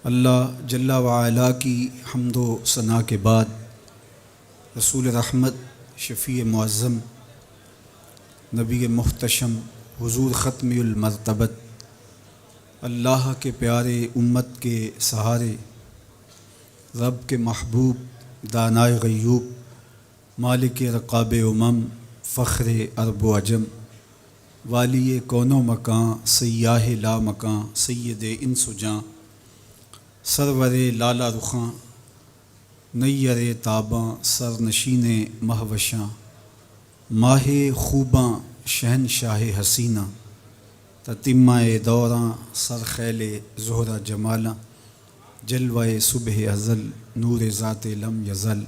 اللہ جل وعلا کی حمد و ثنا کے بعد رسول رحمت، شفیع معظم، نبی محتشم، حضور ختم المرتبت، اللہ کے پیارے، امت کے سہارے، رب کے محبوب، دانائے غیوب، مالک رقاب امم، فخر عرب و عجم، والی کون و مکاں، سیاہ لا مکاں، سید انس و جاں، سرور لالا رخاں، نیر تاباں، سر نشین مہوشاں، ماہ خوباں، شہنشاہ حسینہ، تتمہ دوراں، سر خیل زہرہ جمالاں، جلوہ صبح ازل، نور ذات لم یزل،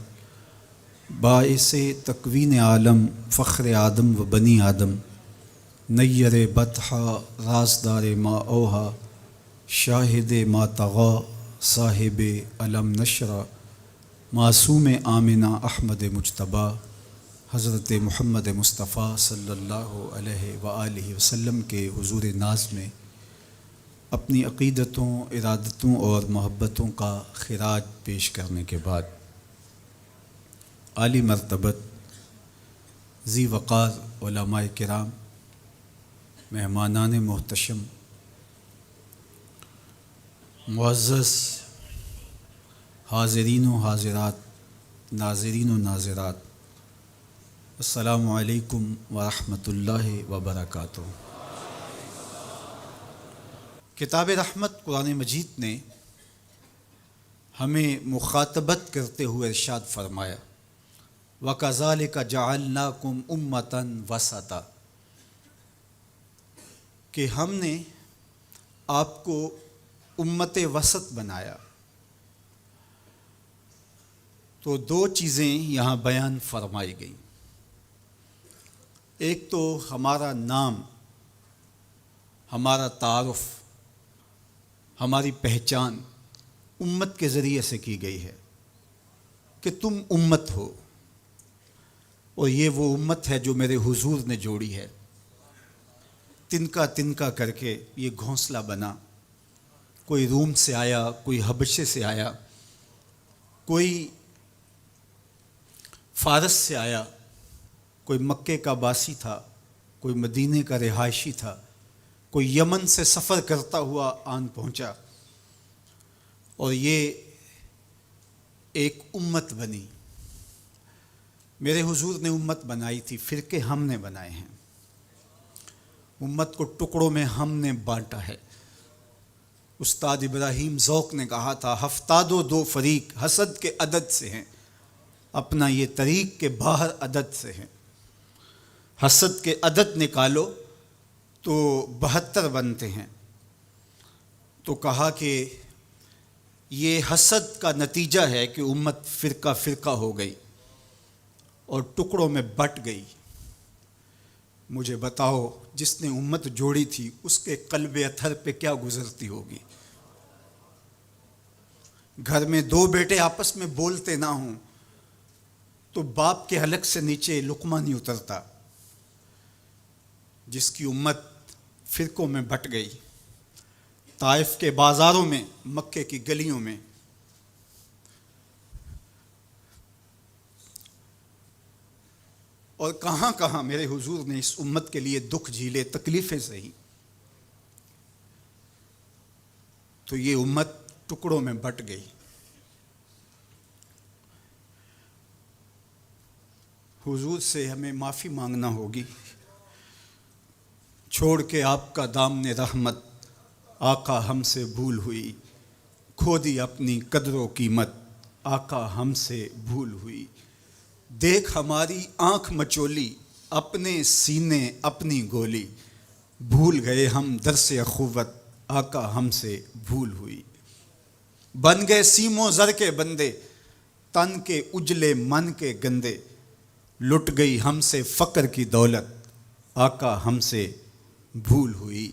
باعث تکوین عالم، فخر آدم و بنی آدم، نیر بطحا، رازدار ما اوہا، شاہد ما طغا، صاحب علم نشرہ، معصوم آمنہ احمد مجتبیٰ، حضرت محمد مصطفیٰ صلی اللہ علیہ وآلہ وسلم کے حضور ناز میں اپنی عقیدتوں، ارادتوں اور محبتوں کا خراج پیش کرنے کے بعد، عالی مرتبت، ذی وقار علماء کرام، مہمانان محتشم، معزز حاضرین و حاضرات، ناظرین و ناظرات، السلام علیکم ورحمۃ اللہ وبرکاتہ۔ کتاب رحمت قرآن مجید نے ہمیں مخاطبت کرتے ہوئے ارشاد فرمایا، وَكَذَلِكَ جَعَلْنَاكُمْ أُمَّةً وَسَطًا، کہ ہم نے آپ کو امت وسط بنایا۔ تو دو چیزیں یہاں بیان فرمائی گئیں۔ ایک تو ہمارا نام، ہمارا تعارف، ہماری پہچان امت کے ذریعے سے کی گئی ہے کہ تم امت ہو، اور یہ وہ امت ہے جو میرے حضور نے جوڑی ہے۔ تنکا تنکا کر کے یہ گھونسلہ بنا، کوئی روم سے آیا، کوئی حبشے سے آیا، کوئی فارس سے آیا، کوئی مکے کا باسی تھا، کوئی مدینے کا رہائشی تھا، کوئی یمن سے سفر کرتا ہوا آن پہنچا، اور یہ ایک امت بنی۔ میرے حضور نے امت بنائی تھی، فرقے ہم نے بنائے ہیں، امت کو ٹکڑوں میں ہم نے بانٹا ہے۔ استاد ابراہیم ذوق نے کہا تھا، ہفتاد و دو فریق حسد کے عدد سے ہیں، اپنا یہ طریق کے باہر عدد سے ہیں۔ حسد کے عدد نکالو تو 72 بنتے ہیں۔ تو کہا کہ یہ حسد کا نتیجہ ہے کہ امت فرقہ فرقہ ہو گئی اور ٹکڑوں میں بٹ گئی۔ مجھے بتاؤ، جس نے امت جوڑی تھی اس کے قلب اطہر پہ کیا گزرتی ہوگی؟ گھر میں دو بیٹے آپس میں بولتے نہ ہوں تو باپ کے حلق سے نیچے لقمہ نہیں اترتا۔ جس کی امت فرقوں میں بٹ گئی، طائف کے بازاروں میں، مکے کی گلیوں میں، اور کہاں کہاں میرے حضور نے اس امت کے لیے دکھ جھیلے، تکلیفیں سہی، تو یہ امت ٹکڑوں میں بٹ گئی۔ حضور سے ہمیں معافی مانگنا ہوگی۔ چھوڑ کے آپ کا دامن رحمت، آقا ہم سے بھول ہوئی، کھو دی اپنی قدر و قیمت، آقا ہم سے بھول ہوئی۔ دیکھ ہماری آنکھ مچولی، اپنے سینے اپنی گولی، بھول گئے ہم درس اخوت، آقا ہم سے بھول ہوئی۔ بن گئے سیم و زر کے بندے، تن کے اجلے من کے گندے، لٹ گئی ہم سے فقر کی دولت، آقا ہم سے بھول ہوئی۔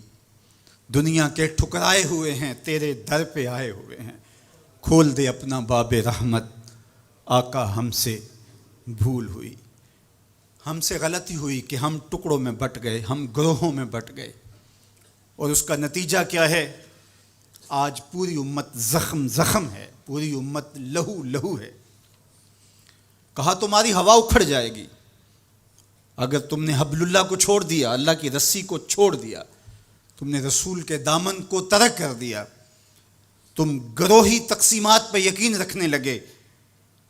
دنیا کے ٹھکرائے ہوئے ہیں، تیرے در پہ آئے ہوئے ہیں، کھول دے اپنا باب رحمت، آقا ہم سے بھول ہوئی۔ ہم سے غلطی ہوئی کہ ہم ٹکڑوں میں بٹ گئے، ہم گروہوں میں بٹ گئے، اور اس کا نتیجہ کیا ہے؟ آج پوری امت زخم زخم ہے، پوری امت لہو لہو ہے۔ کہا تمہاری ہوا اکھڑ جائے گی اگر تم نے حبل اللہ کو چھوڑ دیا، اللہ کی رسی کو چھوڑ دیا، تم نے رسول کے دامن کو ترک کر دیا، تم گروہی تقسیمات پہ یقین رکھنے لگے،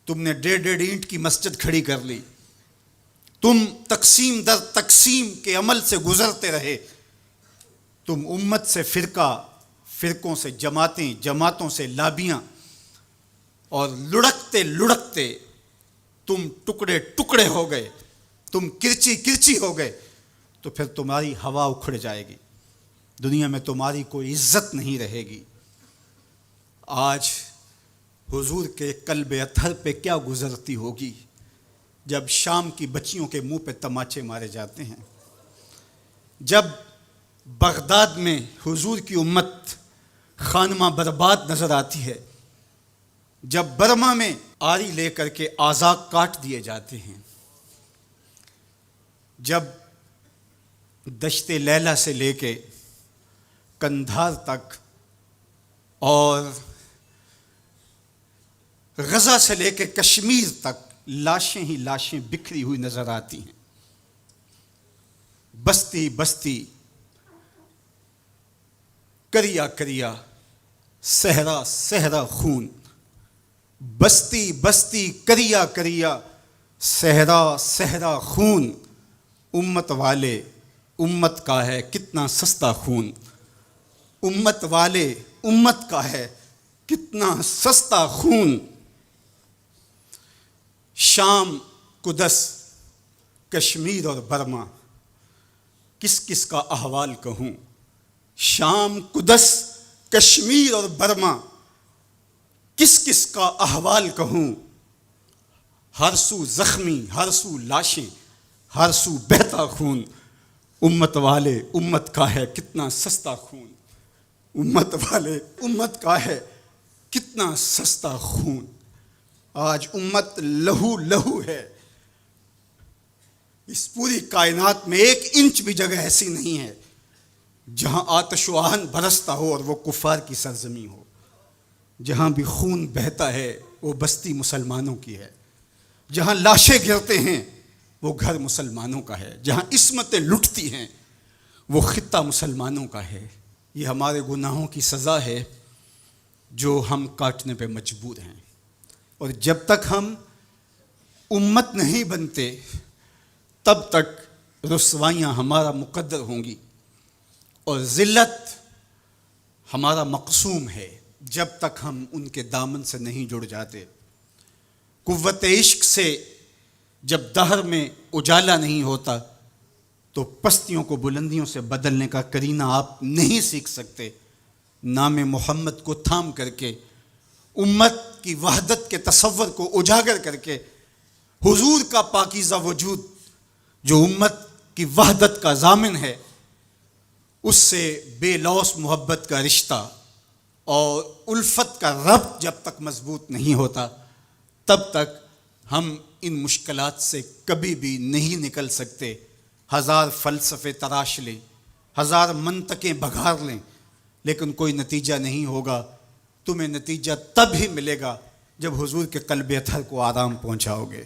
تم نے 1.5 اینٹ کی مسجد کھڑی کر لی، تم تقسیم در تقسیم کے عمل سے گزرتے رہے، تم امت سے فرقوں سے جماعتیں، جماعتوں سے لابیاں، اور لڑکتے لڑکتے تم ٹکڑے ٹکڑے ہو گئے، تم کرچی کرچی ہو گئے، تو پھر تمہاری ہوا اکھڑ جائے گی، دنیا میں تمہاری کوئی عزت نہیں رہے گی۔ آج حضور کے قلب اطہر پہ کیا گزرتی ہوگی جب شام کی بچیوں کے منہ پہ تماچے مارے جاتے ہیں، جب بغداد میں حضور کی امت خانمہ برباد نظر آتی ہے، جب برما میں آری لے کر کے اعضاء کاٹ دیے جاتے ہیں، جب دشت لیلہ سے لے کے کندھار تک اور غزہ سے لے کے کشمیر تک لاشیں ہی لاشیں بکھری ہوئی نظر آتی ہیں، بستی بستی، کریا کریا، صحرا صحرا خون، بستی بستی، کریا کریا، صحرا صحرا خون، امت والے امت کا ہے کتنا سستا خون، امت والے امت کا ہے کتنا سستا خون۔ شام، قدس، کشمیر اور برما، کس کس کا احوال کہوں؟ شام، قدس، کشمیر اور برما، کس کس کا احوال کہوں؟ ہر سو زخمی، ہر سو لاشیں، ہر سو بہتا خون، امت والے امت کا ہے کتنا سستا خون، امت والے امت کا ہے کتنا سستا خون۔ آج امت لہو لہو ہے، اس پوری کائنات میں 1 انچ بھی جگہ ایسی نہیں ہے جہاں آتش و آہن برستا ہو اور وہ کفار کی سرزمین ہو۔ جہاں بھی خون بہتا ہے وہ بستی مسلمانوں کی ہے، جہاں لاشیں گرتے ہیں وہ گھر مسلمانوں کا ہے، جہاں عصمتیں لٹتی ہیں وہ خطہ مسلمانوں کا ہے۔ یہ ہمارے گناہوں کی سزا ہے جو ہم کاٹنے پہ مجبور ہیں، اور جب تک ہم امت نہیں بنتے تب تک رسوائیاں ہمارا مقدر ہوں گی اور ذلت ہمارا مقسوم ہے جب تک ہم ان کے دامن سے نہیں جڑ جاتے۔ قوت عشق سے جب دہر میں اجالا نہیں ہوتا تو پستیوں کو بلندیوں سے بدلنے کا کرینہ آپ نہیں سیکھ سکتے۔ نام محمد کو تھام کر کے، امت کی وحدت کے تصور کو اجاگر کر کے، حضور کا پاکیزہ وجود جو امت کی وحدت کا ضامن ہے، اس سے بے لوث محبت کا رشتہ اور الفت کا ربط جب تک مضبوط نہیں ہوتا تب تک ہم ان مشکلات سے کبھی بھی نہیں نکل سکتے۔ 1000 فلسفے تراش لیں، 1000 منطقیں بگھار لیں، لیکن کوئی نتیجہ نہیں ہوگا۔ تمہیں نتیجہ تب ہی ملے گا جب حضور کے قلب اطہر کو آرام پہنچاؤ گے،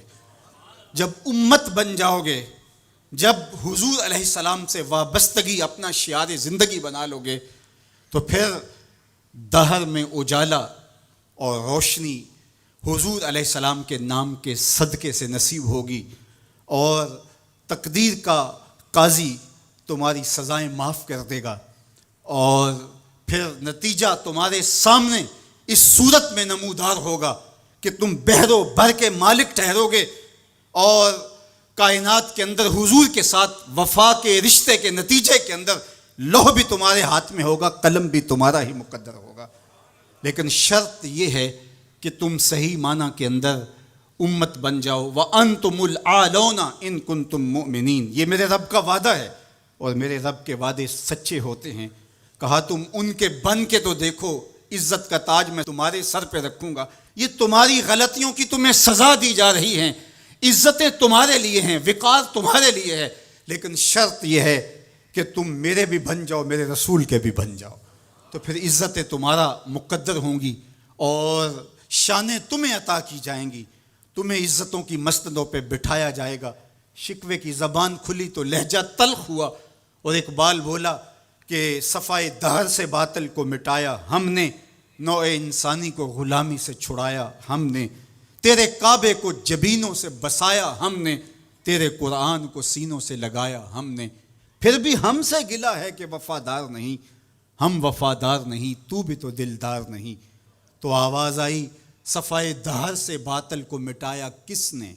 جب امت بن جاؤ گے، جب حضور علیہ السلام سے وابستگی اپنا شعار زندگی بنا لو گے، تو پھر دہر میں اجالا اور روشنی حضور علیہ السلام کے نام کے صدقے سے نصیب ہوگی، اور تقدیر کا قاضی تمہاری سزائیں معاف کر دے گا، اور پھر نتیجہ تمہارے سامنے اس صورت میں نمودار ہوگا کہ تم بحر و بر کے مالک ٹھہرو گے، اور کائنات کے اندر حضور کے ساتھ وفا کے رشتے کے نتیجے کے اندر لوح بھی تمہارے ہاتھ میں ہوگا، قلم بھی تمہارا ہی مقدر ہوگا۔ لیکن شرط یہ ہے کہ تم صحیح معنی کے اندر امت بن جاؤ۔ وَأَنْتُمُ الْعَالَوْنَ إِن كُنْتُم مُؤْمِنِينَ، یہ میرے رب کا وعدہ ہے، اور میرے رب کے وعدے سچے ہوتے ہیں۔ کہا تم ان کے بن کے تو دیکھو، عزت کا تاج میں تمہارے سر پہ رکھوں گا۔ یہ تمہاری غلطیوں کی تمہیں سزا دی جا رہی ہیں، عزتیں تمہارے لیے ہیں، وقار تمہارے لیے ہے، لیکن شرط یہ ہے کہ تم میرے بھی بن جاؤ، میرے رسول کے بھی بن جاؤ۔ تو پھر عزتیں تمہارا مقدر ہوں گی اور شانیں تمہیں عطا کی جائیں گی، تمہیں عزتوں کی مسندوں پہ بٹھایا جائے گا۔ شکوے کی زبان کھلی تو لہجہ تلخ ہوا، اور اقبال بولا کہ صفائے دہر سے باطل کو مٹایا ہم نے، نوع انسانی کو غلامی سے چھڑایا ہم نے، تیرے کعبے کو جبینوں سے بسایا ہم نے، تیرے قرآن کو سینوں سے لگایا ہم نے، پھر بھی ہم سے گلہ ہے کہ وفادار نہیں، ہم وفادار نہیں، تو بھی تو دلدار نہیں۔ تو آواز آئی صفائے دہر سے باطل کو مٹایا کس نے،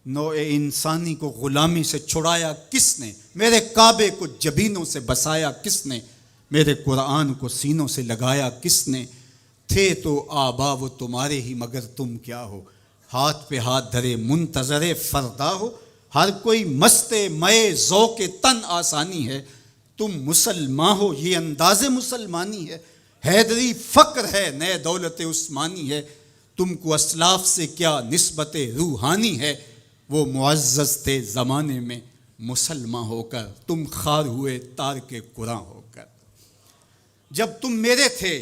نوع انسانی کو غلامی سے چھڑایا کس نے، میرے کعبے کو جبینوں سے بسایا کس نے، میرے قرآن کو سینوں سے لگایا کس نے، تھے تو آبا وہ تمہارے ہی مگر تم کیا ہو، ہاتھ پہ ہاتھ دھرے منتظر فردا ہو، ہر کوئی مست مئے ذوق تن آسانی ہے، تم مسلمان ہو یہ انداز مسلمانی ہے، حیدری فقر ہے نئے دولت عثمانی ہے، تم کو اسلاف سے کیا نسبت روحانی ہے، وہ معزز تھے زمانے میں مسلمان ہو کر، تم خار ہوئے تارک قرآن ہو کر۔ جب تم میرے تھے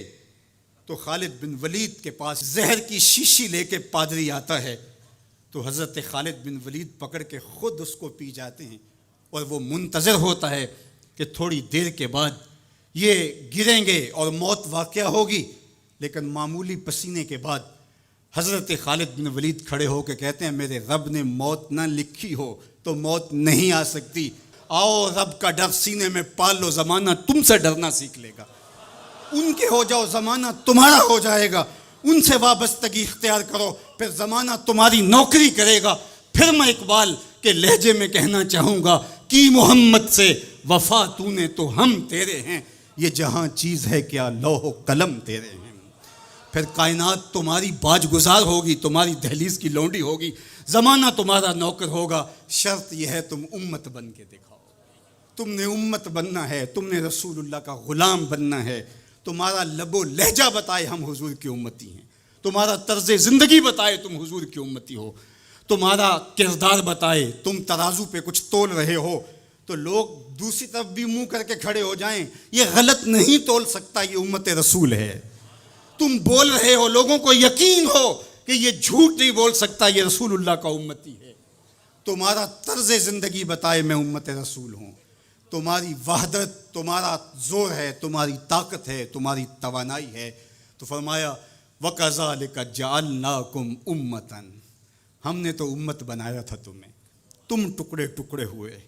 تو خالد بن ولید کے پاس زہر کی شیشی لے کے پادری آتا ہے، تو حضرت خالد بن ولید پکڑ کے خود اس کو پی جاتے ہیں، اور وہ منتظر ہوتا ہے کہ تھوڑی دیر کے بعد یہ گریں گے اور موت واقع ہوگی، لیکن معمولی پسینے کے بعد حضرت خالد بن ولید کھڑے ہو کے کہتے ہیں میرے رب نے موت نہ لکھی ہو تو موت نہیں آ سکتی، آؤ رب کا ڈر سینے میں پال لو، زمانہ تم سے ڈرنا سیکھ لے گا، ان کے ہو جاؤ زمانہ تمہارا ہو جائے گا، ان سے وابستگی اختیار کرو پھر زمانہ تمہاری نوکری کرے گا۔ پھر میں اقبال کے لہجے میں کہنا چاہوں گا کہ محمد سے وفا تو نے تو ہم تیرے ہیں، یہ جہاں چیز ہے کیا لوح و قلم تیرے ہیں، پھر کائنات تمہاری باج گزار ہوگی، تمہاری دہلیز کی لونڈی ہوگی، زمانہ تمہارا نوکر ہوگا، شرط یہ ہے تم امت بن کے دکھاؤ، تم نے امت بننا ہے، تم نے رسول اللہ کا غلام بننا ہے، تمہارا لب و لہجہ بتائے ہم حضور کی امتی ہیں، تمہارا طرز زندگی بتائے تم حضور کی امتی ہو، تمہارا کردار بتائے تم ترازو پہ کچھ تول رہے ہو، تو لوگ دوسری طرف بھی منہ کر کے کھڑے ہو جائیں یہ غلط نہیں تول سکتا، یہ امت رسول ہے، تم بول رہے ہو لوگوں کو یقین ہو کہ یہ جھوٹ نہیں بول سکتا، یہ رسول اللہ کا امتی ہے، تمہارا طرز زندگی بتائے میں امت رسول ہوں، تمہاری وحدت، تمہارا زور ہے، تمہاری طاقت ہے، تمہاری توانائی ہے، تو فرمایا وَكَذَلِكَ جَعَلْنَاكُمْ أُمَّةً، ہم نے تو امت بنایا تھا تمہیں، تم ٹکڑے ٹکڑے ہوئے،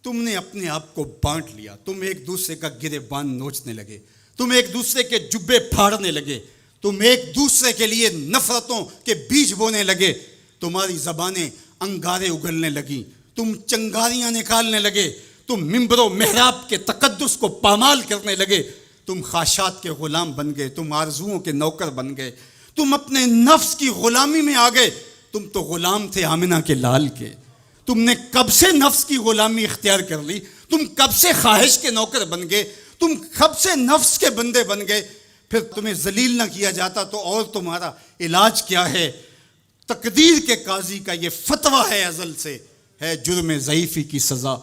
تم نے اپنے آپ کو بانٹ لیا، تم ایک دوسرے کا گریبان نوچنے لگے، تم ایک دوسرے کے جبے پھاڑنے لگے، تم ایک دوسرے کے لیے نفرتوں کے بیج بونے لگے، تمہاری زبانیں انگارے اگلنے لگیں، تم چنگاریاں نکالنے لگے، تم ممبر و محراب کے تقدس کو پامال کرنے لگے، تم خواہشات کے غلام بن گئے، تم آرزوؤں کے نوکر بن گئے، تم اپنے نفس کی غلامی میں آ گئے، تم تو غلام تھے آمنہ کے لال کے، تم نے کب سے نفس کی غلامی اختیار کر لی، تم کب سے خواہش کے نوکر بن گئے، تم کب سے نفس کے بندے بن گئے، پھر تمہیں ذلیل نہ کیا جاتا تو اور تمہارا علاج کیا ہے؟ تقدیر کے قاضی کا یہ فتویٰ ہے ازل سے، ہے جرم ضعیفی کی سزا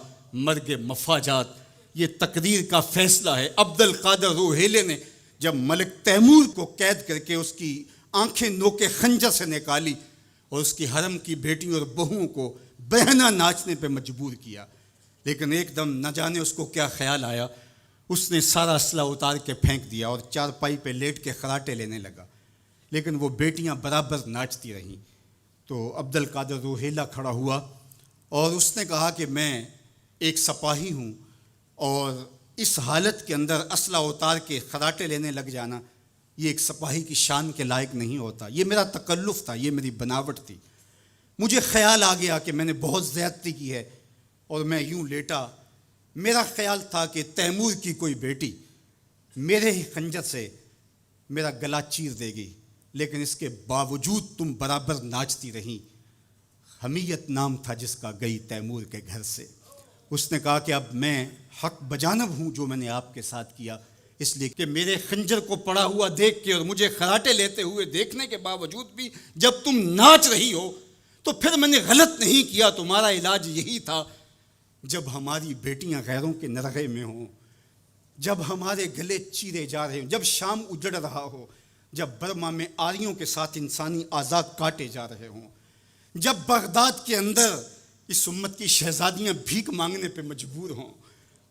مرگ مفاجات، یہ تقدیر کا فیصلہ ہے۔ عبد القادر روحیلے نے جب ملک تیمور کو قید کر کے اس کی آنکھیں نوکے خنجر سے نکالی اور اس کی حرم کی بیٹیوں اور بہوؤں کو بہنا ناچنے پہ مجبور کیا، لیکن ایک دم نہ جانے اس کو کیا خیال آیا، اس نے سارا اسلحہ اتار کے پھینک دیا اور چارپائی پہ لیٹ کے خراٹے لینے لگا، لیکن وہ بیٹیاں برابر ناچتی رہیں۔ تو عبد القادر روحیلہ کھڑا ہوا اور اس نے کہا کہ میں ایک سپاہی ہوں اور اس حالت کے اندر اسلحہ اتار کے خراٹے لینے لگ جانا یہ ایک سپاہی کی شان کے لائق نہیں ہوتا، یہ میرا تکلف تھا، یہ میری بناوٹ تھی، مجھے خیال آ گیا کہ میں نے بہت زیادتی کی ہے اور میں یوں لیٹا، میرا خیال تھا کہ تیمور کی کوئی بیٹی میرے ہی خنجر سے میرا گلا چیر دے گی، لیکن اس کے باوجود تم برابر ناچتی رہیں، حمیت نام تھا جس کا گئی تیمور کے گھر سے۔ اس نے کہا کہ اب میں حق بجانب ہوں جو میں نے آپ کے ساتھ کیا، اس لیے کہ میرے خنجر کو پڑا ہوا دیکھ کے اور مجھے خراٹے لیتے ہوئے دیکھنے کے باوجود بھی جب تم ناچ رہی ہو تو پھر میں نے غلط نہیں کیا، تمہارا علاج یہی تھا، جب ہماری بیٹیاں غیروں کے نرغے میں ہوں، جب ہمارے گلے چیرے جا رہے ہوں، جب شام اجڑ رہا ہو، جب برما میں آریوں کے ساتھ انسانی اعضاء کاٹے جا رہے ہوں، جب بغداد کے اندر اس امت کی شہزادیاں بھیک مانگنے پہ مجبور ہوں،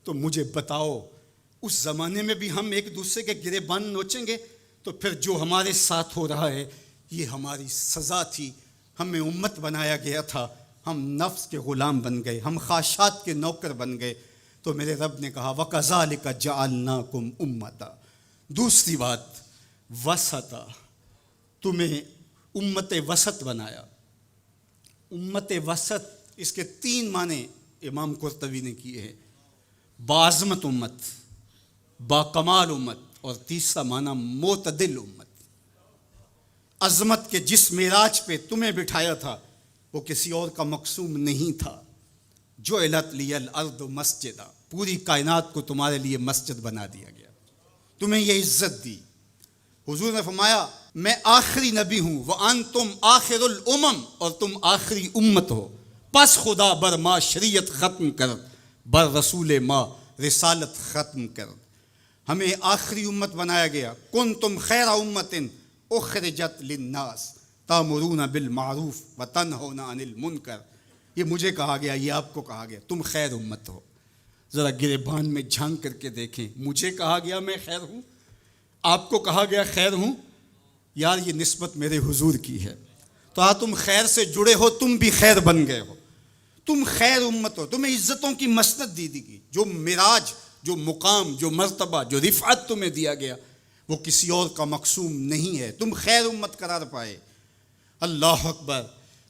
تو مجھے بتاؤ اس زمانے میں بھی ہم ایک دوسرے کے گریبان نوچیں گے؟ تو پھر جو ہمارے ساتھ ہو رہا ہے یہ ہماری سزا تھی، ہمیں امت بنایا گیا تھا، ہم نفس کے غلام بن گئے، ہم خواہشات کے نوکر بن گئے۔ تو میرے رب نے کہا وَكَذَلِكَ جَعَلْنَاكُمْ أُمَّةً، دوسری بات وسطا، تمہیں امت وسط بنایا۔ امت وسط اس کے 3 معنی امام قرطبی نے کیے ہیں، باعظمت امت، باکمال امت، اور تیسرا معنی معتدل امت۔ عظمت کے جس معراج پہ تمہیں بٹھایا تھا وہ کسی اور کا مقصوم نہیں تھا۔ جعلت لی الارض مسجدا، پوری کائنات کو تمہارے لیے مسجد بنا دیا گیا، تمہیں یہ عزت دی۔ حضور نے فرمایا میں آخری نبی ہوں، وَأَنْتُمْ آخر الامم، اور تم آخری امت ہو، پس خدا بر ما شریعت ختم کر، بر رسول ما رسالت ختم کر۔ ہمیں آخری امت بنایا گیا، کنتم خیر امت اخرجت للناس تأمرون بالمعروف وتنہون عن المنکر۔ یہ مجھے کہا گیا، یہ آپ کو کہا گیا، تم خیر امت ہو۔ ذرا گریبان میں جھانک کر کے دیکھیں، مجھے کہا گیا میں خیر ہوں، آپ کو کہا گیا خیر ہوں، یار یہ نسبت میرے حضور کی ہے۔ تو تم خیر سے جڑے ہو، تم بھی خیر بن گئے ہو، تم خیر امت ہو، تمہیں عزتوں کی مسند دی گئی، جو معراج، جو مقام، جو مرتبہ، جو رفعت تمہیں دیا گیا وہ کسی اور کا مقصوم نہیں ہے، تم خیر امت قرار پائے۔ اللہ اکبر۔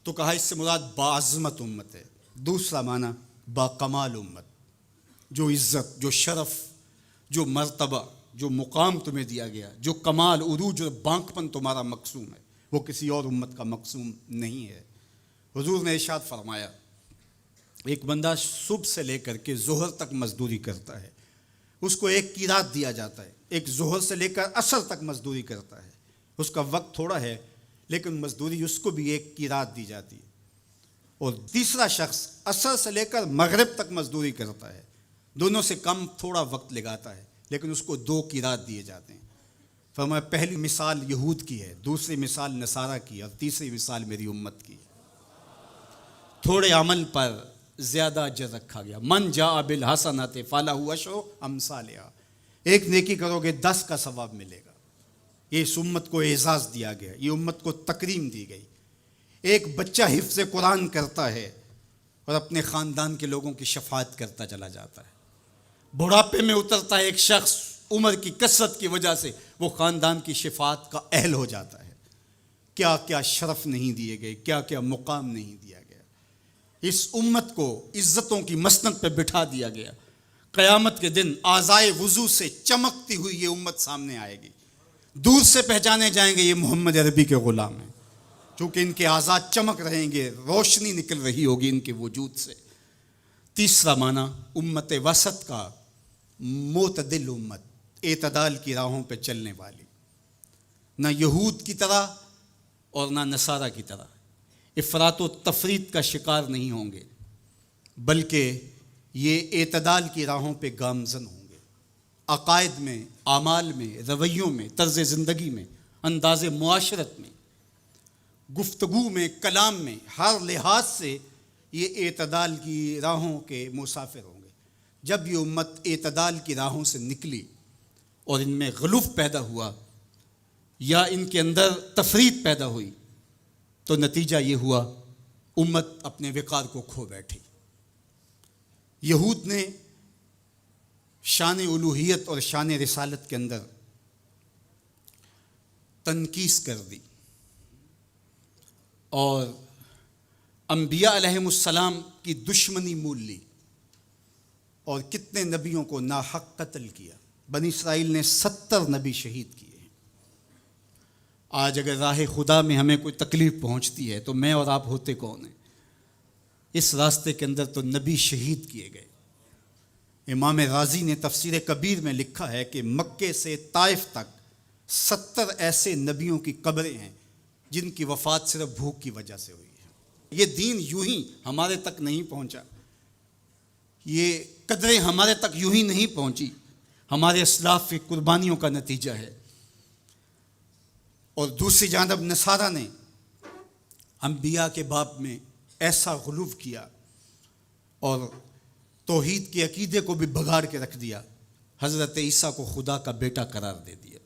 تو کہا اس سے مراد باعظمت امت ہے۔ دوسرا معنی باکمال امت، جو عزت، جو شرف، جو مرتبہ، جو مقام تمہیں دیا گیا، جو کمال، عروج اور بانکپن تمہارا مقصوم ہے، وہ کسی اور امت کا مقصوم نہیں ہے۔ حضور نے ارشاد فرمایا ایک بندہ صبح سے لے کر کے ظہر تک مزدوری کرتا ہے، اس کو ایک قیراط دیا جاتا ہے۔ ایک ظہر سے لے کر عصر تک مزدوری کرتا ہے، اس کا وقت تھوڑا ہے لیکن مزدوری اس کو بھی ایک قیراط دی جاتی ہے۔ اور تیسرا شخص عصر سے لے کر مغرب تک مزدوری کرتا ہے، دونوں سے کم تھوڑا وقت لگاتا ہے لیکن اس کو 2 قیراط دیے جاتے ہیں۔ فرمایا پہلی مثال یہود کی ہے، دوسری مثال نصارہ کی، اور تیسری مثال میری امت کی ہے۔ تھوڑے عمل پر زیادہ اجر رکھا گیا، من جاء بالحسنۃ فلہ عشر امثالھا، ایک نیکی کرو گے 10 کا ثواب ملے گا۔ یہ اس امت کو اعزاز دیا گیا، یہ امت کو تکریم دی گئی۔ ایک بچہ حفظ قرآن کرتا ہے اور اپنے خاندان کے لوگوں کی شفاعت کرتا چلا جاتا ہے۔ بڑھاپے میں اترتا ہے ایک شخص، عمر کی کثرت کی وجہ سے وہ خاندان کی شفاعت کا اہل ہو جاتا ہے۔ کیا کیا شرف نہیں دیے گئے، کیا کیا مقام نہیں دیا گیا۔ اس امت کو عزتوں کی مسند پہ بٹھا دیا گیا۔ قیامت کے دن اعضائے وضو سے چمکتی ہوئی یہ امت سامنے آئے گی، دور سے پہچانے جائیں گے یہ محمد عربی کے غلام ہیں، چونکہ ان کے اعضاء چمک رہیں گے، روشنی نکل رہی ہوگی ان کے وجود سے۔ تیسرا معنی امت وسط کا معتدل امت، اعتدال کی راہوں پہ چلنے والی، نہ یہود کی طرح اور نہ نصارہ کی طرح افراط و تفریط کا شکار نہیں ہوں گے، بلکہ یہ اعتدال کی راہوں پہ گامزن ہوں گے، عقائد میں، اعمال میں، رویوں میں، طرز زندگی میں، انداز معاشرت میں، گفتگو میں، کلام میں، ہر لحاظ سے یہ اعتدال کی راہوں کے مسافر ہوں گے۔ جب یہ امت اعتدال کی راہوں سے نکلی اور ان میں غلوف پیدا ہوا یا ان کے اندر تفریط پیدا ہوئی تو نتیجہ یہ ہوا امت اپنے وقار کو کھو بیٹھی۔ یہود نے شان الوہیت اور شان رسالت کے اندر تنقیص کر دی اور انبیاء علیہم السلام کی دشمنی مول لی اور کتنے نبیوں کو ناحق قتل کیا۔ بنی اسرائیل نے 70 نبی شہید کیے ہیں۔ آج اگر راہ خدا میں ہمیں کوئی تکلیف پہنچتی ہے تو میں اور آپ ہوتے کون ہیں؟ اس راستے کے اندر تو نبی شہید کیے گئے۔ امام رازی نے تفسیر کبیر میں لکھا ہے کہ مکے سے طائف تک 70 ایسے نبیوں کی قبریں ہیں جن کی وفات صرف بھوک کی وجہ سے ہوئی ہے۔ یہ دین یوں ہی ہمارے تک نہیں پہنچا، یہ قدریں ہمارے تک یوں ہی نہیں پہنچی، ہمارے اسلاف کی قربانیوں کا نتیجہ ہے۔ اور دوسری جانب نصارہ نے انبیاء کے باب میں ایسا غلو کیا اور توحید کے عقیدے کو بھی بگاڑ کے رکھ دیا، حضرت عیسیٰ کو خدا کا بیٹا قرار دے دیا۔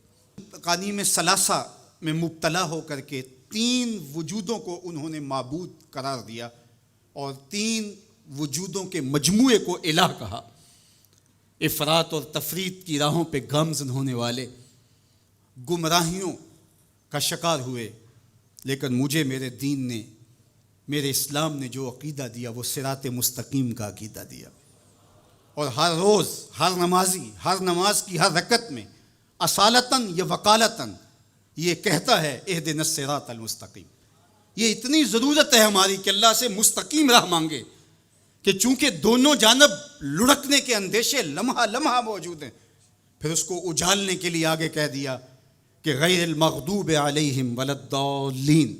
تقانیم ثلاثہ میں مبتلا ہو کر کے 3 وجودوں کو انہوں نے معبود قرار دیا اور 3 وجودوں کے مجموعے کو الہ کہا۔ افراط اور تفریط کی راہوں پہ گامزن ہونے والے گمراہیوں کا شکار ہوئے، لیکن مجھے میرے دین نے، میرے اسلام نے جو عقیدہ دیا وہ صراط مستقیم کا عقیدہ دیا۔ اور ہر روز ہر نمازی ہر نماز کی ہر رکعت میں اصالتاً یا وقالتاً یہ کہتا ہے اہدنا الصراط المستقیم۔ یہ اتنی ضرورت ہے ہماری کہ اللہ سے مستقیم راہ مانگے، کہ چونکہ دونوں جانب لڑکنے کے اندیشے لمحہ لمحہ موجود ہیں، پھر اس کو اجالنے کے لیے آگے کہہ دیا کہ غیر المغضوب علیہم ولا الضالین،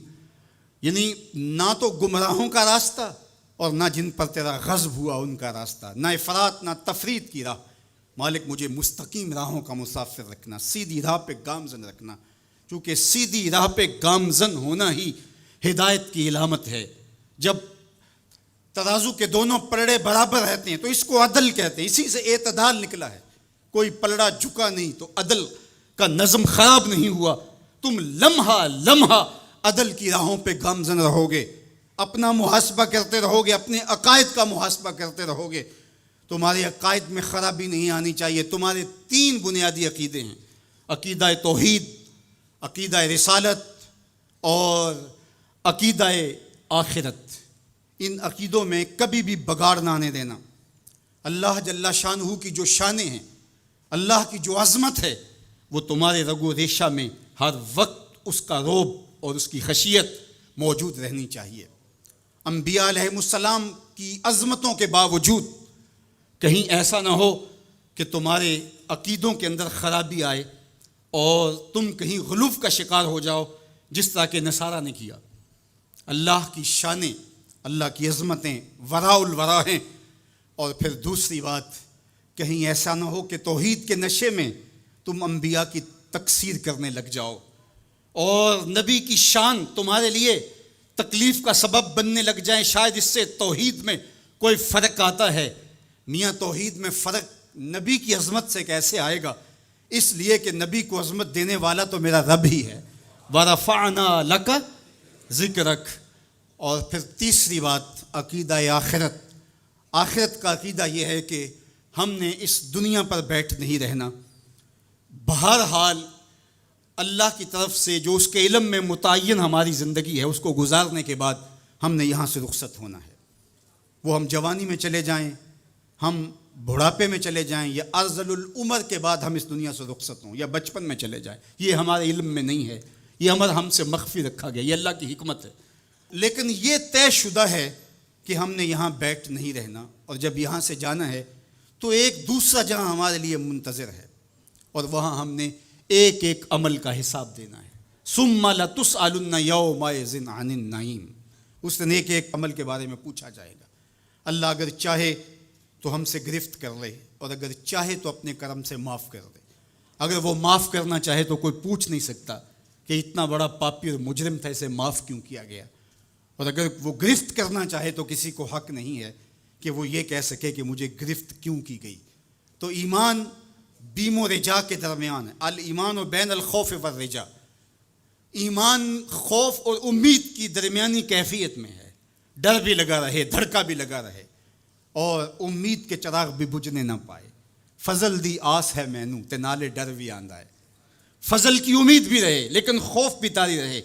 یعنی نہ تو گمراہوں کا راستہ اور نہ جن پر تیرا غضب ہوا ان کا راستہ، نہ افراط نہ تفریط کی راہ۔ مالک مجھے مستقیم راہوں کا مسافر رکھنا، سیدھی راہ پہ گامزن رکھنا، چونکہ سیدھی راہ پہ گامزن ہونا ہی ہدایت کی علامت ہے۔ جب ترازو کے دونوں پلڑے برابر رہتے ہیں تو اس کو عدل کہتے ہیں، اسی سے اعتدال نکلا ہے۔ کوئی پلڑا جھکا نہیں تو عدل کا نظم خراب نہیں ہوا۔ تم لمحہ لمحہ عدل کی راہوں پہ گامزن رہو گے، اپنا محاسبہ کرتے رہو گے، اپنے عقائد کا محاسبہ کرتے رہو گے، تمہارے عقائد میں خرابی نہیں آنی چاہیے۔ تمہارے 3 بنیادی عقیدے ہیں، عقیدہ توحید، عقیدہ رسالت اور عقیدہ آخرت۔ ان عقیدوں میں کبھی بھی بگاڑ نہ آنے دینا۔ اللہ جل شانہ کی جو شانیں ہیں، اللہ کی جو عظمت ہے، وہ تمہارے رگ و ریشہ میں ہر وقت اس کا رعب اور اس کی خشیت موجود رہنی چاہیے۔ انبیاء علیہ السلام کی عظمتوں کے باوجود کہیں ایسا نہ ہو کہ تمہارے عقیدوں کے اندر خرابی آئے اور تم کہیں غلو کا شکار ہو جاؤ، جس طرح کہ نصارہ نے کیا۔ اللہ کی شانیں، اللہ کی عظمتیں وراء الورا ہیں۔ اور پھر دوسری بات، کہیں ایسا نہ ہو کہ توحید کے نشے میں تم انبیاء کی تکثیر کرنے لگ جاؤ اور نبی کی شان تمہارے لیے تکلیف کا سبب بننے لگ جائیں۔ شاید اس سے توحید میں کوئی فرق آتا ہے۔ میاں توحید میں فرق نبی کی عظمت سے کیسے آئے گا؟ اس لیے کہ نبی کو عظمت دینے والا تو میرا رب ہی ہے۔ وَرَفَعْنَا لَكَ ذِكْرَكَ۔ اور پھر تیسری بات، عقیدہ آخرت۔ آخرت کا عقیدہ یہ ہے کہ ہم نے اس دنیا پر بیٹھ نہیں رہنا، بہرحال اللہ کی طرف سے جو اس کے علم میں متعین ہماری زندگی ہے اس کو گزارنے کے بعد ہم نے یہاں سے رخصت ہونا ہے۔ وہ ہم جوانی میں چلے جائیں، ہم بڑھاپے میں چلے جائیں، یا ارذل العمر کے بعد ہم اس دنیا سے رخصت ہوں، یا بچپن میں چلے جائیں، یہ ہمارے علم میں نہیں ہے، یہ امر ہم سے مخفی رکھا گیا، یہ اللہ کی حکمت ہے۔ لیکن یہ طے شدہ ہے کہ ہم نے یہاں بیٹھ نہیں رہنا، اور جب یہاں سے جانا ہے تو ایک دوسرا جہاں ہمارے لیے منتظر ہے، اور وہاں ہم نے ایک ایک عمل کا حساب دینا ہے۔ ثم لتسألن یومئذ عن النعیم۔ اس دن ایک ایک عمل کے بارے میں پوچھا جائے گا۔ اللہ اگر چاہے تو ہم سے گرفت کر لے، اور اگر چاہے تو اپنے کرم سے معاف کر دے۔ اگر وہ معاف کرنا چاہے تو کوئی پوچھ نہیں سکتا کہ اتنا بڑا پاپی اور مجرم تھا، اسے معاف کیوں کیا گیا۔ اور اگر وہ گرفت کرنا چاہے تو کسی کو حق نہیں ہے کہ وہ یہ کہہ سکے کہ مجھے گرفت کیوں کی گئی۔ تو ایمان بیم و رجا کے درمیان ہے۔ الایمان بین الخوف والرجا، ایمان خوف اور امید کی درمیانی کیفیت میں ہے۔ ڈر بھی لگا رہے، دھڑکا بھی لگا رہے، اور امید کے چراغ بھی بجھنے نہ پائے۔ فضل دی آس ہے مینوں تے نالے ڈر بھی آندا ہے۔ فضل کی امید بھی رہے لیکن خوف بھی طاری رہے،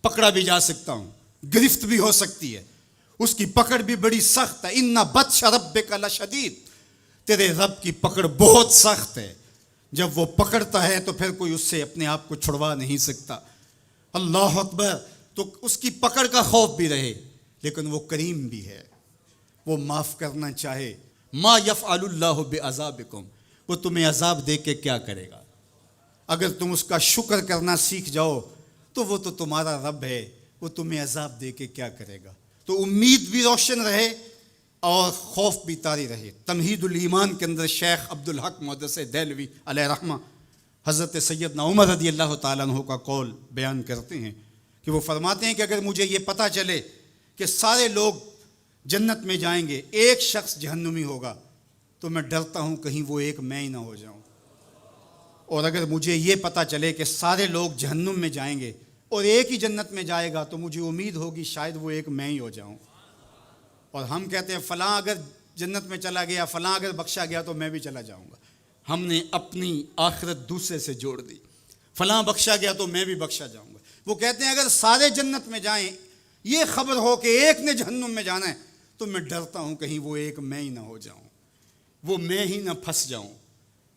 پکڑا بھی جا سکتا ہوں، گرفت بھی ہو سکتی ہے، اس کی پکڑ بھی بڑی سخت ہے۔ ان بطش ربک لشدید، تیرے رب کی پکڑ بہت سخت ہے۔ جب وہ پکڑتا ہے تو پھر کوئی اس سے اپنے آپ کو چھڑوا نہیں سکتا۔ اللہ اکبر۔ تو اس کی پکڑ کا خوف بھی رہے، لیکن وہ کریم بھی ہے، وہ معاف کرنا چاہے۔ ما یفعل اللہ بعذابکم، وہ تمہیں عذاب دے کے کیا کرے گا؟ اگر تم اس کا شکر کرنا سیکھ جاؤ تو وہ تو تمہارا رب ہے، وہ تمہیں عذاب دے کے کیا کرے گا؟ تو امید بھی روشن رہے، اور خوف بھی طاری رہے۔ تمہید الایمان کے اندر شیخ عبدالحق محدث دہلوی علیہ رحمہ حضرت سیدنا عمر رضی اللہ تعالیٰ عنہ کا قول بیان کرتے ہیں کہ وہ فرماتے ہیں کہ اگر مجھے یہ پتہ چلے کہ سارے لوگ جنت میں جائیں گے، ایک شخص جہنمی ہوگا، تو میں ڈرتا ہوں کہیں وہ ایک میں ہی نہ ہو جاؤں۔ اور اگر مجھے یہ پتہ چلے کہ سارے لوگ جہنم میں جائیں گے اور ایک ہی جنت میں جائے گا، تو مجھے امید ہوگی شاید وہ ایک میں ہی ہو جاؤں۔ اور ہم کہتے ہیں فلاں اگر جنت میں چلا گیا، فلاں اگر بخشا گیا تو میں بھی چلا جاؤں گا۔ ہم نے اپنی آخرت دوسرے سے جوڑ دی، فلاں بخشا گیا تو میں بھی بخشا جاؤں گا۔ وہ کہتے ہیں اگر سارے جنت میں جائیں، یہ خبر ہو کہ ایک نے جہنم میں جانا ہے، تو میں ڈرتا ہوں کہیں وہ ایک میں ہی نہ ہو جاؤں، وہ میں ہی نہ پھنس جاؤں۔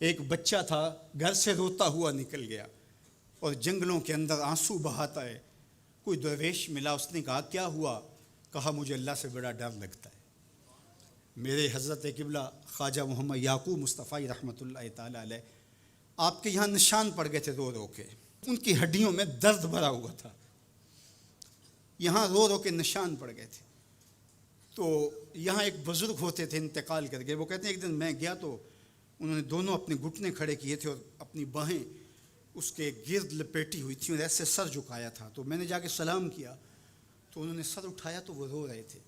ایک بچہ تھا، گھر سے روتا ہوا نکل گیا اور جنگلوں کے اندر آنسو بہاتا ہے۔ کوئی درویش ملا، اس نے کہا کیا ہوا؟ کہا مجھے اللہ سے بڑا ڈر لگتا ہے۔ میرے حضرت قبلہ خواجہ محمد یعقوب مصطفی رحمۃ اللہ تعالیٰ علیہ، آپ کے یہاں نشان پڑ گئے تھے رو رو کے، ان کی ہڈیوں میں درد بھرا ہوا تھا، یہاں رو رو کے نشان پڑ گئے تھے۔ تو یہاں ایک بزرگ ہوتے تھے، انتقال کر گئے۔ وہ کہتے ہیں ایک دن میں گیا تو انہوں نے دونوں اپنے گھٹنے کھڑے کیے تھے اور اپنی باہیں اس کے گرد لپیٹی ہوئی تھیں اور ایسے سر جھکایا تھا۔ تو میں نے جا کے سلام کیا تو انہوں نے سر اٹھایا تو وہ رو رہے تھے۔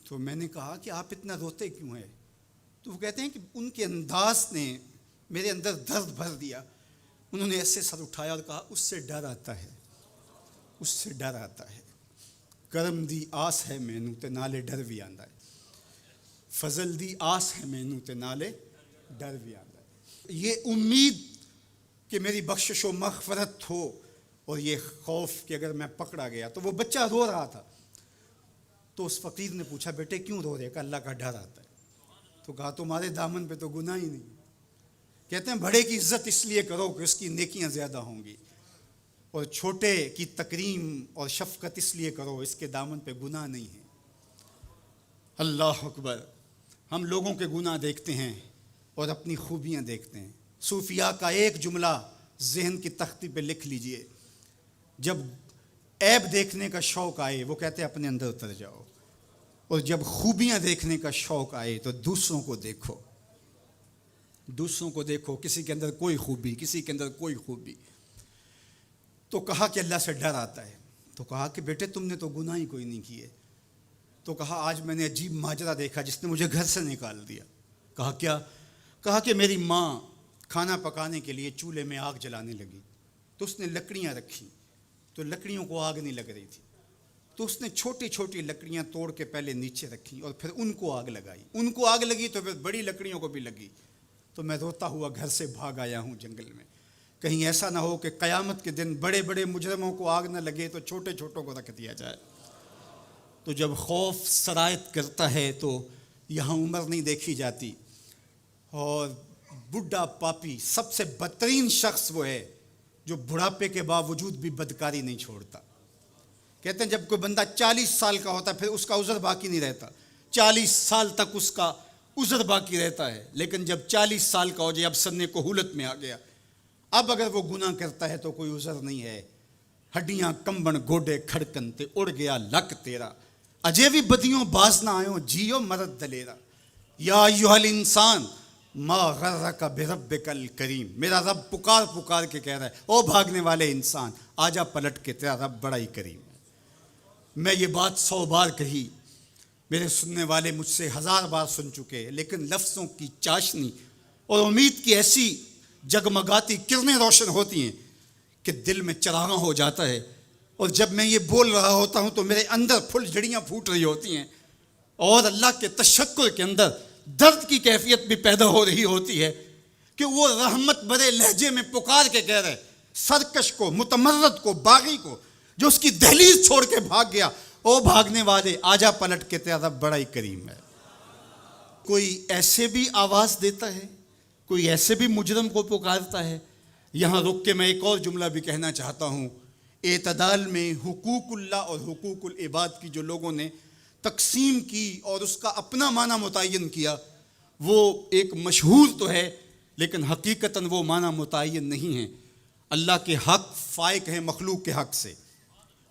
تو میں نے کہا کہ آپ اتنا روتے کیوں ہیں؟ تو وہ کہتے ہیں کہ ان کے انداز نے میرے اندر درد بھر دیا۔ انہوں نے ایسے سر اٹھایا اور کہا اس سے ڈر آتا ہے، اس سے ڈر آتا ہے۔ کرم دی آس ہے مینوں تے نالے ڈر بھی آندا ہے، فضل دی آس ہے مینوں تے نالے ڈر بھی آندا ہے۔ یہ امید کہ میری بخشش و مغفرت ہو، اور یہ خوف کہ اگر میں پکڑا گیا۔ تو وہ بچہ رو رہا تھا، تو اس فقیر نے پوچھا بیٹے کیوں رو رہے؟ کہ اللہ کا ڈر آتا ہے۔ تو کہا تمہارے دامن پہ تو گناہ ہی نہیں۔ کہتے ہیں بڑے کی عزت اس لیے کرو کہ اس کی نیکیاں زیادہ ہوں گی، اور چھوٹے کی تکریم اور شفقت اس لیے کرو اس کے دامن پہ گناہ نہیں ہے۔ اللہ اکبر۔ ہم لوگوں کے گناہ دیکھتے ہیں اور اپنی خوبیاں دیکھتے ہیں۔ صوفیاء کا ایک جملہ ذہن کی تختی پہ لکھ لیجئے، جب عیب دیکھنے کا شوق آئے وہ کہتے ہیں اپنے اندر اتر جاؤ، اور جب خوبیاں دیکھنے کا شوق آئے تو دوسروں کو دیکھو، دوسروں کو دیکھو، کسی کے اندر کوئی خوبی، کسی کے اندر کوئی خوبی۔ تو کہا کہ اللہ سے ڈر آتا ہے۔ تو کہا کہ بیٹے تم نے تو گناہ ہی کوئی نہیں کیے۔ تو کہا آج میں نے عجیب ماجرا دیکھا جس نے مجھے گھر سے نکال دیا۔ کہا کیا؟ کہا کہ میری ماں کھانا پکانے کے لیے چولہے میں آگ جلانے لگی، تو اس نے لکڑیاں رکھی، تو لکڑیوں کو آگ نہیں لگ رہی تھی، تو اس نے چھوٹی چھوٹی لکڑیاں توڑ کے پہلے نیچے رکھی اور پھر ان کو آگ لگائی۔ ان کو آگ لگی تو پھر بڑی لکڑیوں کو بھی لگی۔ تو میں روتا ہوا گھر سے بھاگ آیا ہوں جنگل میں، کہیں ایسا نہ ہو کہ قیامت کے دن بڑے بڑے مجرموں کو آگ نہ لگے تو چھوٹے چھوٹوں کو رکھ دیا جائے۔ تو جب خوف سرایت کرتا ہے تو یہاں عمر نہیں دیکھی جاتی، اور بڈھا پاپی سب سے بدترین شخص وہ ہے جو بڑھاپے کے باوجود بھی بدکاری نہیں چھوڑتا۔ کہتے ہیں جب کوئی بندہ 40 سال کا ہوتا ہے پھر اس کا عذر باقی نہیں رہتا، 40 سال تک اس کا عذر باقی رہتا ہے، لیکن جب 40 سال کا ہو جائے، اب سن کہولت میں آ گیا، اب اگر وہ گناہ کرتا ہے تو کوئی عذر نہیں ہے۔ ہڈیاں کمبن گوڈے کھڑکن تے اڑ گیا لک تیرا، اجے بھی بدیوں باز نہ آئیوں جیو مرد دلیرا، یا ایھا الانسان ما غرک بربک الکریم۔ میرا رب پکار پکار کے کہہ رہا ہے او بھاگنے والے انسان، آجا پلٹ کے، تیرا رب بڑا ہی کریم ہے۔ میں یہ بات 100 بار کہی، میرے سننے والے مجھ سے 1000 بار سن چکے، لیکن لفظوں کی چاشنی اور امید کی ایسی جگمگاتی کرنیں روشن ہوتی ہیں کہ دل میں چراغاں ہو جاتا ہے، اور جب میں یہ بول رہا ہوتا ہوں تو میرے اندر پھل جھڑیاں پھوٹ رہی ہوتی ہیں، اور اللہ کے تشکر کے اندر درد کی کیفیت بھی پیدا ہو رہی ہوتی ہے کہ وہ رحمت بھرے لہجے میں پکار کے کہہ رہے سرکش کو، متمرد کو، باغی کو، جو اس کی دہلیز چھوڑ کے بھاگ گیا، او بھاگنے والے آجا پلٹ کے، تیرا رب بڑا ہی کریم ہے۔ کوئی ایسے بھی آواز دیتا ہے، کوئی ایسے بھی مجرم کو پکارتا ہے۔ یہاں رک کے میں ایک اور جملہ بھی کہنا چاہتا ہوں۔ اعتدال میں حقوق اللہ اور حقوق العباد کی جو لوگوں نے تقسیم کی اور اس کا اپنا معنی متعین کیا، وہ ایک مشہور تو ہے لیکن حقیقتاً وہ معنی متعین نہیں ہے۔ اللہ کے حق فائق ہیں مخلوق کے حق سے۔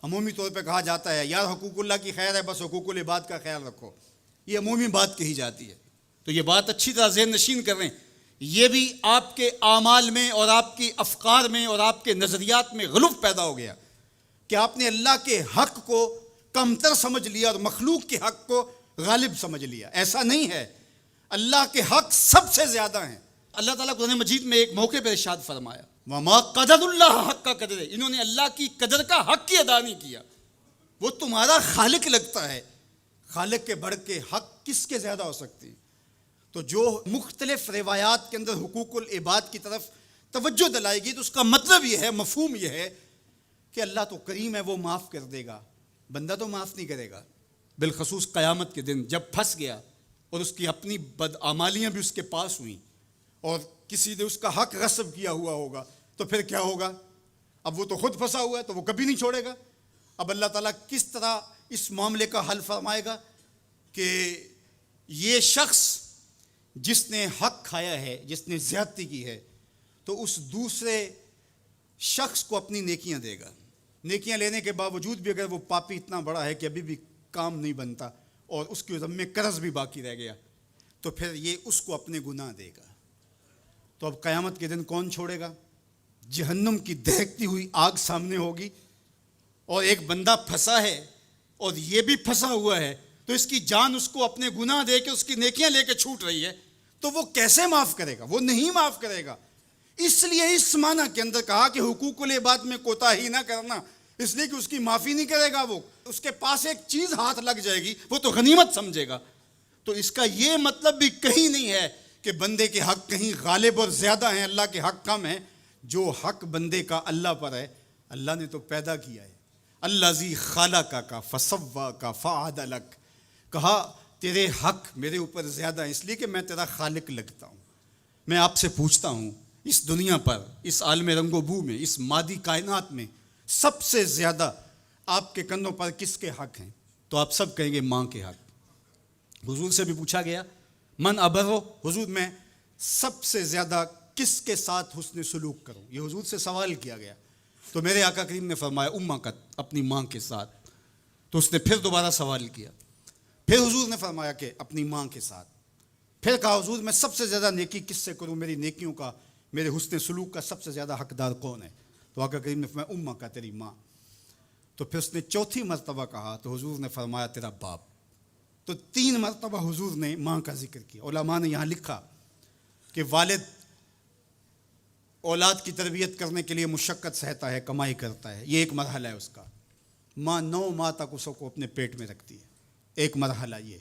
عمومی طور پہ کہا جاتا ہے یار حقوق اللہ کی خیر ہے، بس حقوق العباد کا خیال رکھو۔ یہ عمومی بات کہی جاتی ہے. تو یہ بات اچھی طرح ذہن نشین کر رہے ہیں. یہ بھی آپ کے اعمال میں اور آپ کی افکار میں اور آپ کے نظریات میں غلو پیدا ہو گیا کہ آپ نے اللہ کے حق کو کمتر سمجھ لیا اور مخلوق کے حق کو غالب سمجھ لیا. ایسا نہیں ہے. اللہ کے حق سب سے زیادہ ہیں. اللہ تعالیٰ قرآن مجید میں ایک موقع پر ارشاد فرمایا وَمَا قَدَرُ اللَّهَ حَقَّ قَدْرِهِ. انہوں نے اللہ کی قدر کا حق ہی ادا نہیں کیا. وہ تمہارا خالق لگتا ہے. خالق کے بڑھ کے حق کس کے زیادہ ہو سکتی؟ تو جو مختلف روایات کے اندر حقوق العباد کی طرف توجہ دلائے گی تو اس کا مطلب یہ ہے، مفہوم یہ ہے کہ اللہ تو کریم ہے، وہ معاف کر دے گا، بندہ تو معاف نہیں کرے گا. بالخصوص قیامت کے دن جب پھنس گیا اور اس کی اپنی بدعمالیاں بھی اس کے پاس ہوئیں اور کسی نے اس کا حق غصب کیا ہوا ہوگا تو پھر کیا ہوگا؟ اب وہ تو خود پھنسا ہوا ہے تو وہ کبھی نہیں چھوڑے گا. اب اللہ تعالیٰ کس طرح اس معاملے کا حل فرمائے گا کہ یہ شخص جس نے حق کھایا ہے، جس نے زیادتی کی ہے، تو اس دوسرے شخص کو اپنی نیکیاں دے گا. نیکیاں لینے کے باوجود بھی اگر وہ پاپی اتنا بڑا ہے کہ ابھی بھی کام نہیں بنتا اور اس کے ذمے قرض بھی باقی رہ گیا تو پھر یہ اس کو اپنے گناہ دے گا. تو اب قیامت کے دن کون چھوڑے گا؟ جہنم کی دہکتی ہوئی آگ سامنے ہوگی اور ایک بندہ پھنسا ہے اور یہ بھی پھنسا ہوا ہے تو اس کی جان اس کو اپنے گناہ دے کے اس کی نیکیاں لے کے چھوٹ رہی ہے تو وہ کیسے معاف کرے گا؟ وہ نہیں معاف کرے گا. اس لیے اس معنی کے اندر کہا کہ حقوق العباد میں کوتاہی نہ کرنا، اس لیے کہ اس کی معافی نہیں کرے گا. وہ اس کے پاس ایک چیز ہاتھ لگ جائے گی وہ تو غنیمت سمجھے گا. تو اس کا یہ مطلب بھی کہیں نہیں ہے کہ بندے کے حق کہیں غالب اور زیادہ ہیں، اللہ کے حق کم ہیں. جو حق بندے کا اللہ پر ہے، اللہ نے تو پیدا کیا ہے. الذی خلقک فسواک فعدلک. کہا تیرے حق میرے اوپر زیادہ ہیں اس لیے کہ میں تیرا خالق لگتا ہوں. میں آپ سے پوچھتا ہوں اس دنیا پر، اس عالم رنگ و بو میں، اس مادی کائنات میں سب سے زیادہ آپ کے کندھوں پر کس کے حق ہیں؟ تو آپ سب کہیں گے ماں کے حق. حضور سے بھی پوچھا گیا من ابرو، حضور میں سب سے زیادہ کس کے ساتھ حسن سلوک کروں؟ یہ حضور سے سوال کیا گیا تو میرے آقا کریم نے فرمایا امک، اپنی ماں کے ساتھ. تو اس نے پھر دوبارہ سوال کیا، پھر حضور نے فرمایا کہ اپنی ماں کے ساتھ. پھر کہا حضور میں سب سے زیادہ نیکی کس سے کروں؟ میری نیکیوں کا، میرے حسن سلوک کا سب سے زیادہ حقدار کون ہے؟ تو آقا کریم نے فرمایا امک، تیری ماں. تو پھر اس نے چوتھی مرتبہ کہا تو حضور نے فرمایا تیرا باپ. تو 3 مرتبہ حضور نے ماں کا ذکر کیا. علماء نے یہاں لکھا کہ والد اولاد کی تربیت کرنے کے لیے مشقت سہتا ہے، کمائی کرتا ہے، یہ ایک مرحلہ ہے اس کا. ماں 9 ماہ تک اس کو اپنے پیٹ میں رکھتی ہے، ایک مرحلہ یہ.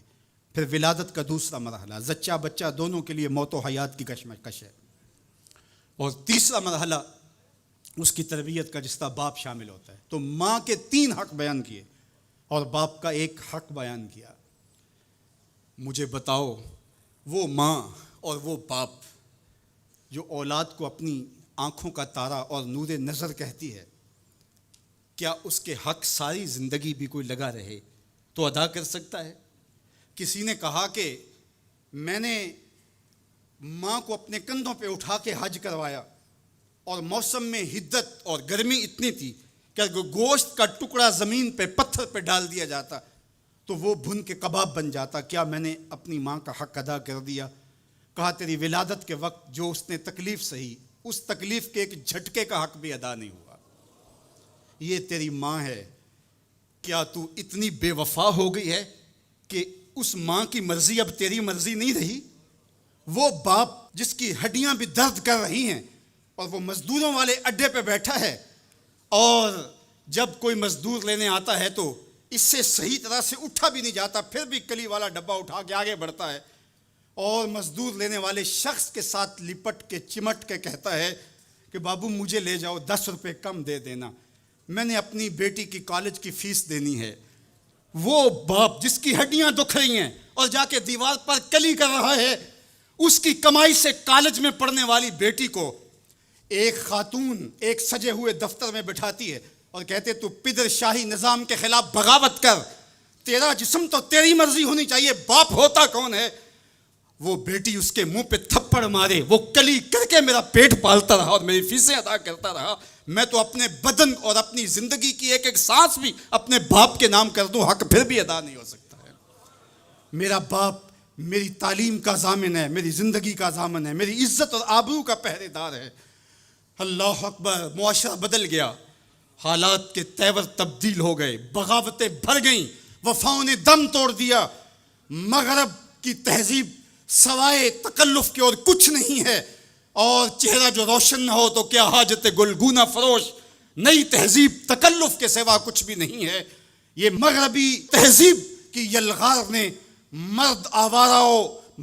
پھر ولادت کا دوسرا مرحلہ، زچہ بچہ دونوں کے لیے موت و حیات کی کشمکش ہے. اور تیسرا مرحلہ اس کی تربیت کا جس کا باپ شامل ہوتا ہے. تو ماں کے 3 حق بیان کیے اور باپ کا ایک حق بیان کیا. مجھے بتاؤ وہ ماں اور وہ باپ جو اولاد کو اپنی آنکھوں کا تارا اور نور نظر کہتی ہے، کیا اس کے حق ساری زندگی بھی کوئی لگا رہے تو ادا کر سکتا ہے؟ کسی نے کہا کہ میں نے ماں کو اپنے کندھوں پہ اٹھا کے حج کروایا اور موسم میں حدت اور گرمی اتنی تھی کہ اگر گوشت کا ٹکڑا زمین پہ پتھر پہ ڈال دیا جاتا تو وہ بھن کے کباب بن جاتا. کیا میں نے اپنی ماں کا حق ادا کر دیا؟ کہا تیری ولادت کے وقت جو اس نے تکلیف سہی، اس تکلیف کے ایک جھٹکے کا حق بھی ادا نہیں ہوا. یہ تیری ماں ہے. کیا تو اتنی بے وفا ہو گئی ہے کہ اس ماں کی مرضی اب تیری مرضی نہیں رہی؟ وہ باپ جس کی ہڈیاں بھی درد کر رہی ہیں اور وہ مزدوروں والے اڈے پہ بیٹھا ہے اور جب کوئی مزدور لینے آتا ہے تو اس سے صحیح طرح سے اٹھا بھی نہیں جاتا، پھر بھی کلی والا ڈبہ اٹھا کے آگے بڑھتا ہے اور مزدور لینے والے شخص کے ساتھ لپٹ کے چمٹ کے کہتا ہے کہ بابو مجھے لے جاؤ، 10 روپے کم دے دینا، میں نے اپنی بیٹی کی کالج کی فیس دینی ہے. وہ باپ جس کی ہڈیاں دکھ رہی ہیں اور جا کے دیوار پر کلی کر رہا ہے، اس کی کمائی سے کالج میں پڑھنے والی بیٹی کو ایک خاتون ایک سجے ہوئے دفتر میں بٹھاتی ہے اور کہتے تو پدر شاہی نظام کے خلاف بغاوت کر، تیرا جسم تو تیری مرضی ہونی چاہیے، باپ ہوتا کون ہے؟ وہ بیٹی اس کے منہ پہ تھپڑ مارے، وہ کلی کر کے میرا پیٹ پالتا رہا اور میری فیسیں ادا کرتا رہا، میں تو اپنے بدن اور اپنی زندگی کی ایک ایک سانس بھی اپنے باپ کے نام کر دوں، حق پھر بھی ادا نہیں ہو سکتا ہے. میرا باپ میری تعلیم کا ضامن ہے، میری زندگی کا ضامن ہے، میری عزت اور آبرو کا پہرے دار ہے۔ اللہ اکبر، معاشرہ بدل گیا، حالات کے تیور تبدیل ہو گئے، بغاوتیں بھر گئیں، وفاؤں نے دم توڑ دیا۔ مغرب کی تہذیب سوائے تکلف کے اور کچھ نہیں ہے، اور چہرہ جو روشن نہ ہو تو کیا حاجت گلگونہ فروش، نئی تہذیب تکلف کے سوا کچھ بھی نہیں ہے۔ یہ مغربی تہذیب کی یلغار نے مرد آوارہ،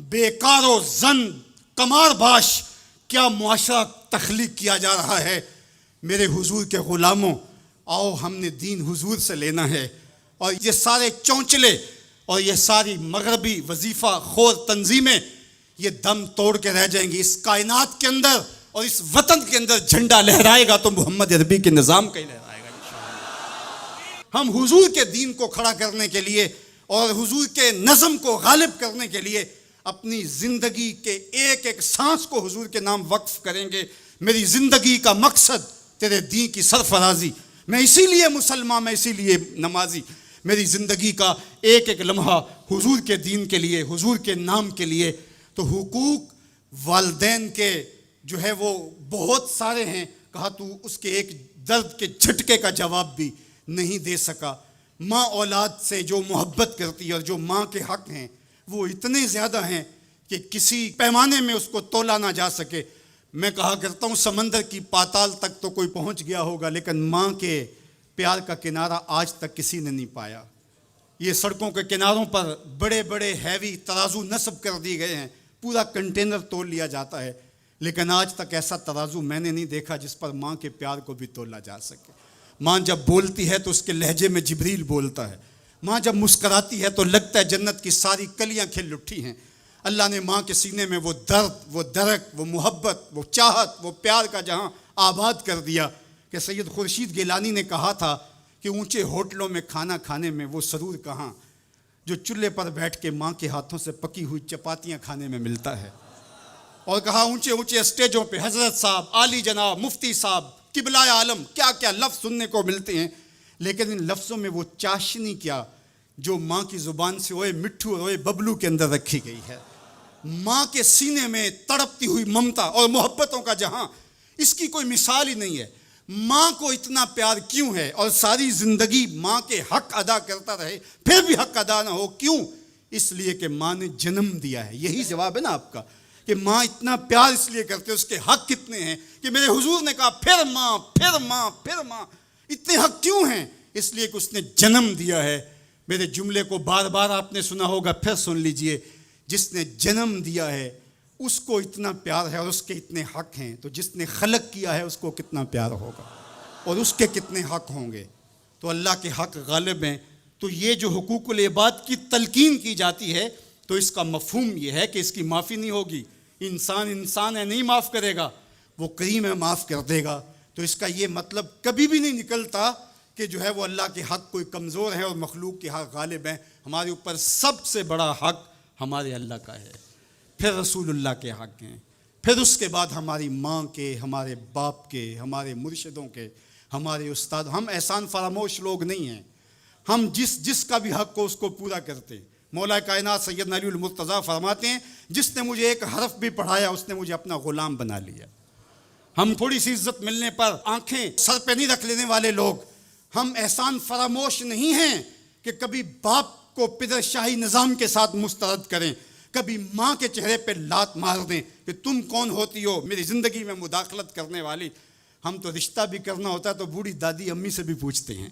بیکار و زن کمار باش کیا معاشرہ تخلیق کیا جا رہا ہے۔ میرے حضور کے غلاموں، آؤ ہم نے دین حضور سے لینا ہے، اور یہ سارے چونچلے اور یہ ساری مغربی وظیفہ خور تنظیمیں یہ دم توڑ کے رہ جائیں گی۔ اس کائنات کے اندر اور اس وطن کے اندر جھنڈا لہرائے گا تو محمد عربی کے نظام کا ہی لہرائے گا انشاءاللہ۔ ہم حضور کے دین کو کھڑا کرنے کے لیے اور حضور کے نظم کو غالب کرنے کے لیے اپنی زندگی کے ایک ایک سانس کو حضور کے نام وقف کریں گے۔ میری زندگی کا مقصد تیرے دین کی سرفرازی، میں اسی لیے مسلمان، میں اسی لیے نمازی، میری زندگی کا ایک ایک لمحہ حضور کے دین کے لیے، حضور کے نام کے لیے۔ تو حقوق والدین کے جو ہے وہ بہت سارے ہیں، کہا تو اس کے ایک درد کے جھٹکے کا جواب بھی نہیں دے سکا۔ ماں اولاد سے جو محبت کرتی ہے اور جو ماں کے حق ہیں وہ اتنے زیادہ ہیں کہ کسی پیمانے میں اس کو تولا نہ جا سکے۔ میں کہا کرتا ہوں سمندر کی پاتال تک تو کوئی پہنچ گیا ہوگا، لیکن ماں کے پیار کا کنارہ آج تک کسی نے نہیں پایا۔ یہ سڑکوں کے کناروں پر بڑے بڑے ہیوی ترازو نصب کر دی گئے ہیں، پورا کنٹینر تول لیا جاتا ہے، لیکن آج تک ایسا ترازو میں نے نہیں دیکھا جس پر ماں کے پیار کو بھی تولا جا سکے۔ ماں جب بولتی ہے تو اس کے لہجے میں جبریل بولتا ہے، ماں جب مسکراتی ہے تو لگتا ہے جنت کی ساری کلیاں کھل اٹھی ہیں۔ اللہ نے ماں کے سینے میں وہ درد، وہ درک، وہ محبت، وہ چاہت، وہ پیار کا جہاں آباد کر دیا کہ سید خورشید گیلانی نے کہا تھا کہ اونچے ہوٹلوں میں کھانا کھانے میں وہ سرور کہاں جو چولہے پر بیٹھ کے ماں کے ہاتھوں سے پکی ہوئی چپاتیاں کھانے میں ملتا ہے۔ اور کہا اونچے اونچے اسٹیجوں پہ حضرت صاحب، عالی جناب، مفتی صاحب، قبلہ عالم، کیا کیا لفظ سننے کو ملتے ہیں، لیکن ان لفظوں میں وہ چاشنی کیا جو ماں کی زبان سے اوئے مٹھو اور اوئے ببلو کے اندر رکھی گئی ہے۔ ماں کے سینے میں تڑپتی ہوئی ممتا اور محبتوں کا جہاں، اس کی کوئی مثال ہی نہیں ہے۔ ماں کو اتنا پیار کیوں ہے اور ساری زندگی ماں کے حق ادا کرتا رہے پھر بھی حق ادا نہ ہو، کیوں؟ اس لیے کہ ماں نے جنم دیا ہے۔ یہی جواب ہے نا آپ کا کہ ماں اتنا پیار اس لیے کرتے، اس کے حق کتنے ہیں کہ میرے حضور نے کہا پھر ماں، پھر ماں، پھر ماں۔ اتنے حق کیوں ہیں؟ اس لیے کہ اس نے جنم دیا ہے۔ میرے جملے کو بار بار آپ نے سنا ہوگا، پھر سن لیجئے، جس نے جنم دیا ہے اس کو اتنا پیار ہے اور اس کے اتنے حق ہیں، تو جس نے خلق کیا ہے اس کو کتنا پیار ہوگا اور اس کے کتنے حق ہوں گے۔ تو اللہ کے حق غالب ہیں۔ تو یہ جو حقوق العباد کی تلقین کی جاتی ہے تو اس کا مفہوم یہ ہے کہ اس کی معافی نہیں ہوگی۔ انسان ہے، نہیں معاف کرے گا، وہ کریم ہے، معاف کر دے گا۔ تو اس کا یہ مطلب کبھی بھی نہیں نکلتا کہ جو ہے وہ اللہ کے حق کوئی کمزور ہے اور مخلوق کے حق غالب ہیں۔ ہمارے اوپر سب سے بڑا حق ہمارے اللہ کا ہے، پھر رسول اللہ کے حق ہیں، پھر اس کے بعد ہماری ماں کے، ہمارے باپ کے، ہمارے مرشدوں کے، ہمارے استاد۔ ہم احسان فراموش لوگ نہیں ہیں، ہم جس کا بھی حق ہو اس کو پورا کرتے ہیں۔ مولا کائنات سیدنا علی المرتضیٰ فرماتے ہیں جس نے مجھے ایک حرف بھی پڑھایا اس نے مجھے اپنا غلام بنا لیا۔ ہم تھوڑی سی عزت ملنے پر آنکھیں سر پہ نہیں رکھ لینے والے لوگ، ہم احسان فراموش نہیں ہیں کہ کبھی باپ کو پدر شاہی نظام کے ساتھ مسترد کریں، کبھی ماں کے چہرے پہ لات مار دیں کہ تم کون ہوتی ہو میری زندگی میں مداخلت کرنے والی۔ ہم تو رشتہ بھی کرنا ہوتا ہے تو بوڑھی دادی امی سے بھی پوچھتے ہیں،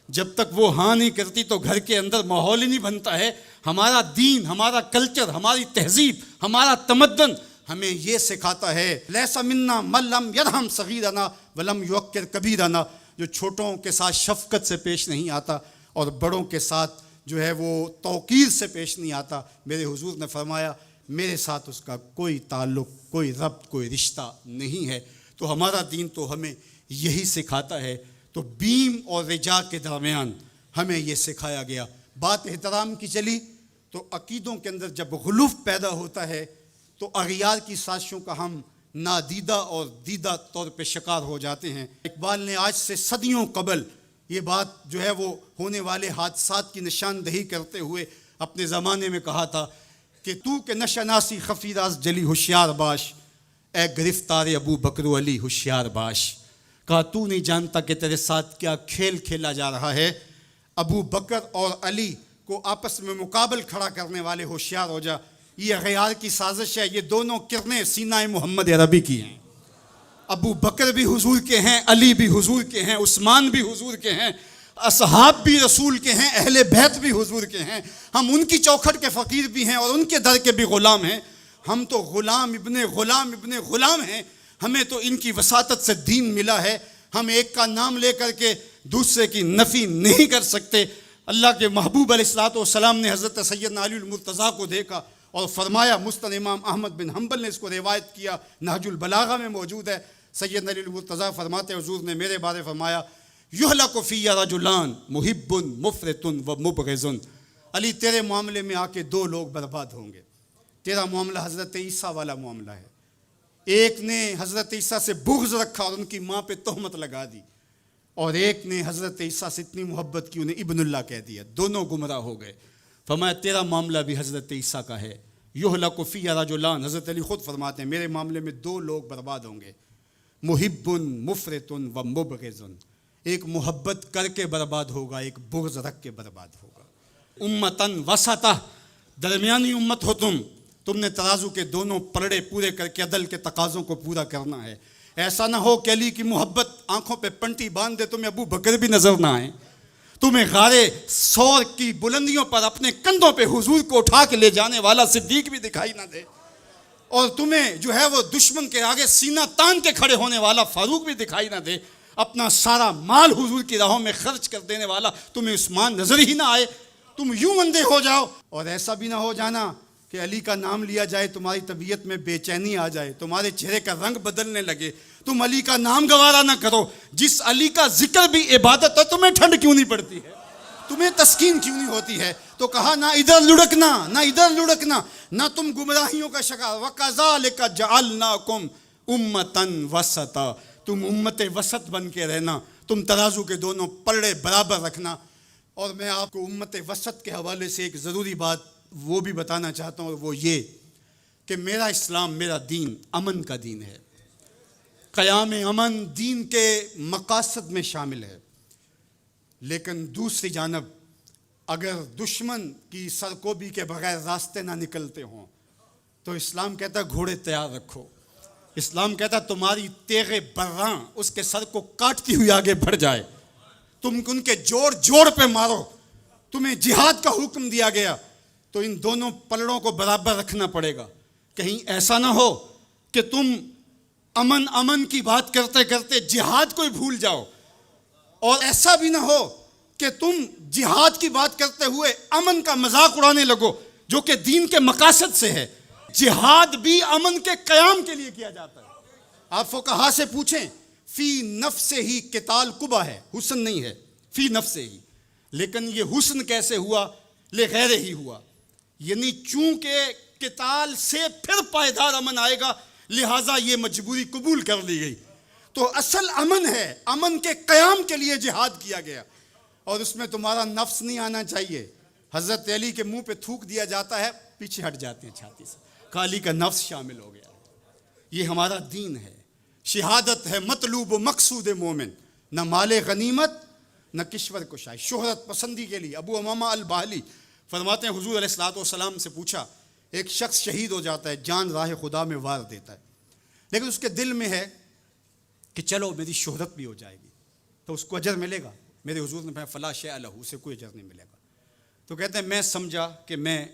جب تک وہ ہاں نہیں کرتی تو گھر کے اندر ماحول ہی نہیں بنتا ہے۔ ہمارا دین، ہمارا کلچر، ہماری تہذیب، ہمارا تمدن ہمیں یہ سکھاتا ہے لیس منا من لم یرحم صغیرنا ولم یوقر کبیرنا، جو چھوٹوں کے ساتھ شفقت سے پیش نہیں آتا اور بڑوں کے ساتھ جو ہے وہ توقیر سے پیش نہیں آتا۔ میرے حضور نے فرمایا میرے ساتھ اس کا کوئی تعلق، کوئی ربط، کوئی رشتہ نہیں ہے۔ تو ہمارا دین تو ہمیں یہی سکھاتا ہے۔ تو بیم اور رجا کے درمیان ہمیں یہ سکھایا گیا۔ بات احترام کی چلی تو عقیدوں کے اندر جب غلوف پیدا ہوتا ہے تو اغیار کی سازشوں کا ہم نادیدہ اور دیدہ طور پہ شکار ہو جاتے ہیں۔ اقبال نے آج سے صدیوں قبل یہ بات جو ہے وہ ہونے والے حادثات کی نشاندہی کرتے ہوئے اپنے زمانے میں کہا تھا کہ تو کہ نشناسی خفیراز جلی ہوشیار باش، اے گرفتار ابو بکر و علی ہوشیار باش. کہا تو نہیں جانتا کہ تیرے ساتھ کیا کھیل کھیلا جا رہا ہے. ابو بکر اور علی کو آپس میں مقابل کھڑا کرنے والے ہوشیار ہو جا. یہ غیار کی سازش ہے. یہ دونوں کرنیں سینہ محمد عربی کی ہیں. ابو بکر بھی حضور کے ہیں، علی بھی حضور کے ہیں، عثمان بھی حضور کے ہیں، اصحاب بھی رسول کے ہیں، اہل بیت بھی حضور کے ہیں. ہم ان کی چوکھٹ کے فقیر بھی ہیں اور ان کے در کے بھی غلام ہیں. ہم تو غلام ابن غلام ہیں. ہمیں تو ان کی وساطت سے دین ملا ہے. ہم ایک کا نام لے کر کے دوسرے کی نفی نہیں کر سکتے. اللہ کے محبوب علیہ الصلوۃ والسلام نے حضرت سیدنا علی المرتضیٰ کو دیکھا اور فرمایا، مسند امام احمد بن حنبل نے اس کو روایت کیا، نہج البلاغہ میں موجود ہے. سیدنا علی المرتضیٰ فرماتے ہیں حضور نے میرے بارے فرمایا، یہلک فی رجلان محب مفرط و مبغض. علی تیرے معاملے میں آ کے دو لوگ برباد ہوں گے. تیرا معاملہ حضرت عیسیٰ والا معاملہ ہے. ایک نے حضرت عیسیٰ سے بغض رکھا اور ان کی ماں پہ تہمت لگا دی، اور ایک نے حضرت عیسیٰ سے اتنی محبت کی انہیں ابن اللہ کہہ دیا. دونوں گمراہ ہو گئے. فرمایا تیرا معاملہ بھی حضرت عیسیٰ کا ہے. یہلک فی رجلان، حضرت علی خود فرماتے ہیں میرے معاملے میں دو لوگ برباد ہوں گے، محب مفرط و مبغض. ایک محبت کر کے برباد ہوگا، ایک بغض رکھ کے برباد ہوگا. امتن وسطہ، درمیانی امت ہو تم نے ترازو کے دونوں پلڑے پورے کر کے عدل کے تقاضوں کو پورا کرنا ہے. ایسا نہ ہو کہ علی کی محبت آنکھوں پہ پنٹی باندھ دے، تمہیں ابو بکر بھی نظر نہ آئے، تمہیں غارے سور کی بلندیوں پر اپنے کندھوں پہ حضور کو اٹھا کے لے جانے والا صدیق بھی دکھائی نہ دے، اور تمہیں جو ہے وہ دشمن کے آگے سینہ تان کے کھڑے ہونے والا فاروق بھی دکھائی نہ دے، اپنا سارا مال حضور کی راہوں میں خرچ کر دینے والا تمہیں عثمان نظر ہی نہ آئے، تم یوں اندھے ہو جاؤ. اور ایسا بھی نہ ہو جانا کہ علی کا نام لیا جائے تمہاری طبیعت میں بے چینی آ جائے، تمہارے چہرے کا رنگ بدلنے لگے، تم علی کا نام گوارا نہ کرو. جس علی کا ذکر بھی عبادت ہے، تمہیں ٹھنڈ کیوں نہیں پڑتی ہے، تمہیں تسکین کیوں نہیں ہوتی ہے؟ تو کہا نہ ادھر لڑکنا نہ ادھر لڑکنا، نہ تم گمراہیوں کا شکار. وَكَذَلِكَ جَعَلْنَاكُمْ أُمَّةً وَسَطًا، تم امت وسط بن کے رہنا، تم ترازو کے دونوں پلڑے برابر رکھنا. اور میں آپ کو امت وسط کے حوالے سے ایک ضروری بات وہ بھی بتانا چاہتا ہوں، اور وہ یہ کہ میرا اسلام، میرا دین امن کا دین ہے. قیام امن دین کے مقاصد میں شامل ہے. لیکن دوسری جانب اگر دشمن کی سرکوبی کے بغیر راستے نہ نکلتے ہوں تو اسلام کہتا ہے گھوڑے تیار رکھو. اسلام کہتا ہے تمہاری تیغ براں اس کے سر کو کاٹتی ہوئی آگے بڑھ جائے، تم ان کے جوڑ جوڑ پہ مارو. تمہیں جہاد کا حکم دیا گیا تو ان دونوں پلڑوں کو برابر رکھنا پڑے گا. کہیں ایسا نہ ہو کہ تم امن کی بات کرتے کرتے جہاد کو ہی بھول جاؤ، اور ایسا بھی نہ ہو کہ تم جہاد کی بات کرتے ہوئے امن کا مذاق اڑانے لگو جو کہ دین کے مقاصد سے ہے. جہاد بھی امن کے قیام کے لیے کیا جاتا ہے. آپ فقہا سے پوچھیں، فی نفس ہی قتال قبح ہے، حسن نہیں ہے، فی نفس ہی. لیکن یہ حسن کیسے ہوا؟ لغیر ہی ہوا، یعنی چونکہ قتال سے پھر پائیدار امن آئے گا، لہٰذا یہ مجبوری قبول کر لی گئی. تو اصل امن ہے، امن کے قیام کے لیے جہاد کیا گیا، اور اس میں تمہارا نفس نہیں آنا چاہیے. حضرت علی کے منہ پہ تھوک دیا جاتا ہے، پیچھے ہٹ جاتے ہیں چھاتی سے، علی کا نفس شامل ہو گیا. یہ ہمارا دین ہے. شہادت ہے مطلوب و مقصود مومن، نہ مال غنیمت نہ کشور کشائی، شہرت پسندی کے لیے. ابو امامہ الباہلی فرماتے ہیں حضور علیہ الصلوۃ والسلام سے پوچھا، ایک شخص شہید ہو جاتا ہے، جان راہ خدا میں وار دیتا ہے، لیکن اس کے دل میں ہے کہ چلو میری شہرت بھی ہو جائے گی تو اس کو اجر ملے گا. میرے حضور نے فرمایا فلا شیء لہ، اسے کوئی اجر نہیں ملے گا. تو کہتے ہیں میں سمجھا کہ میں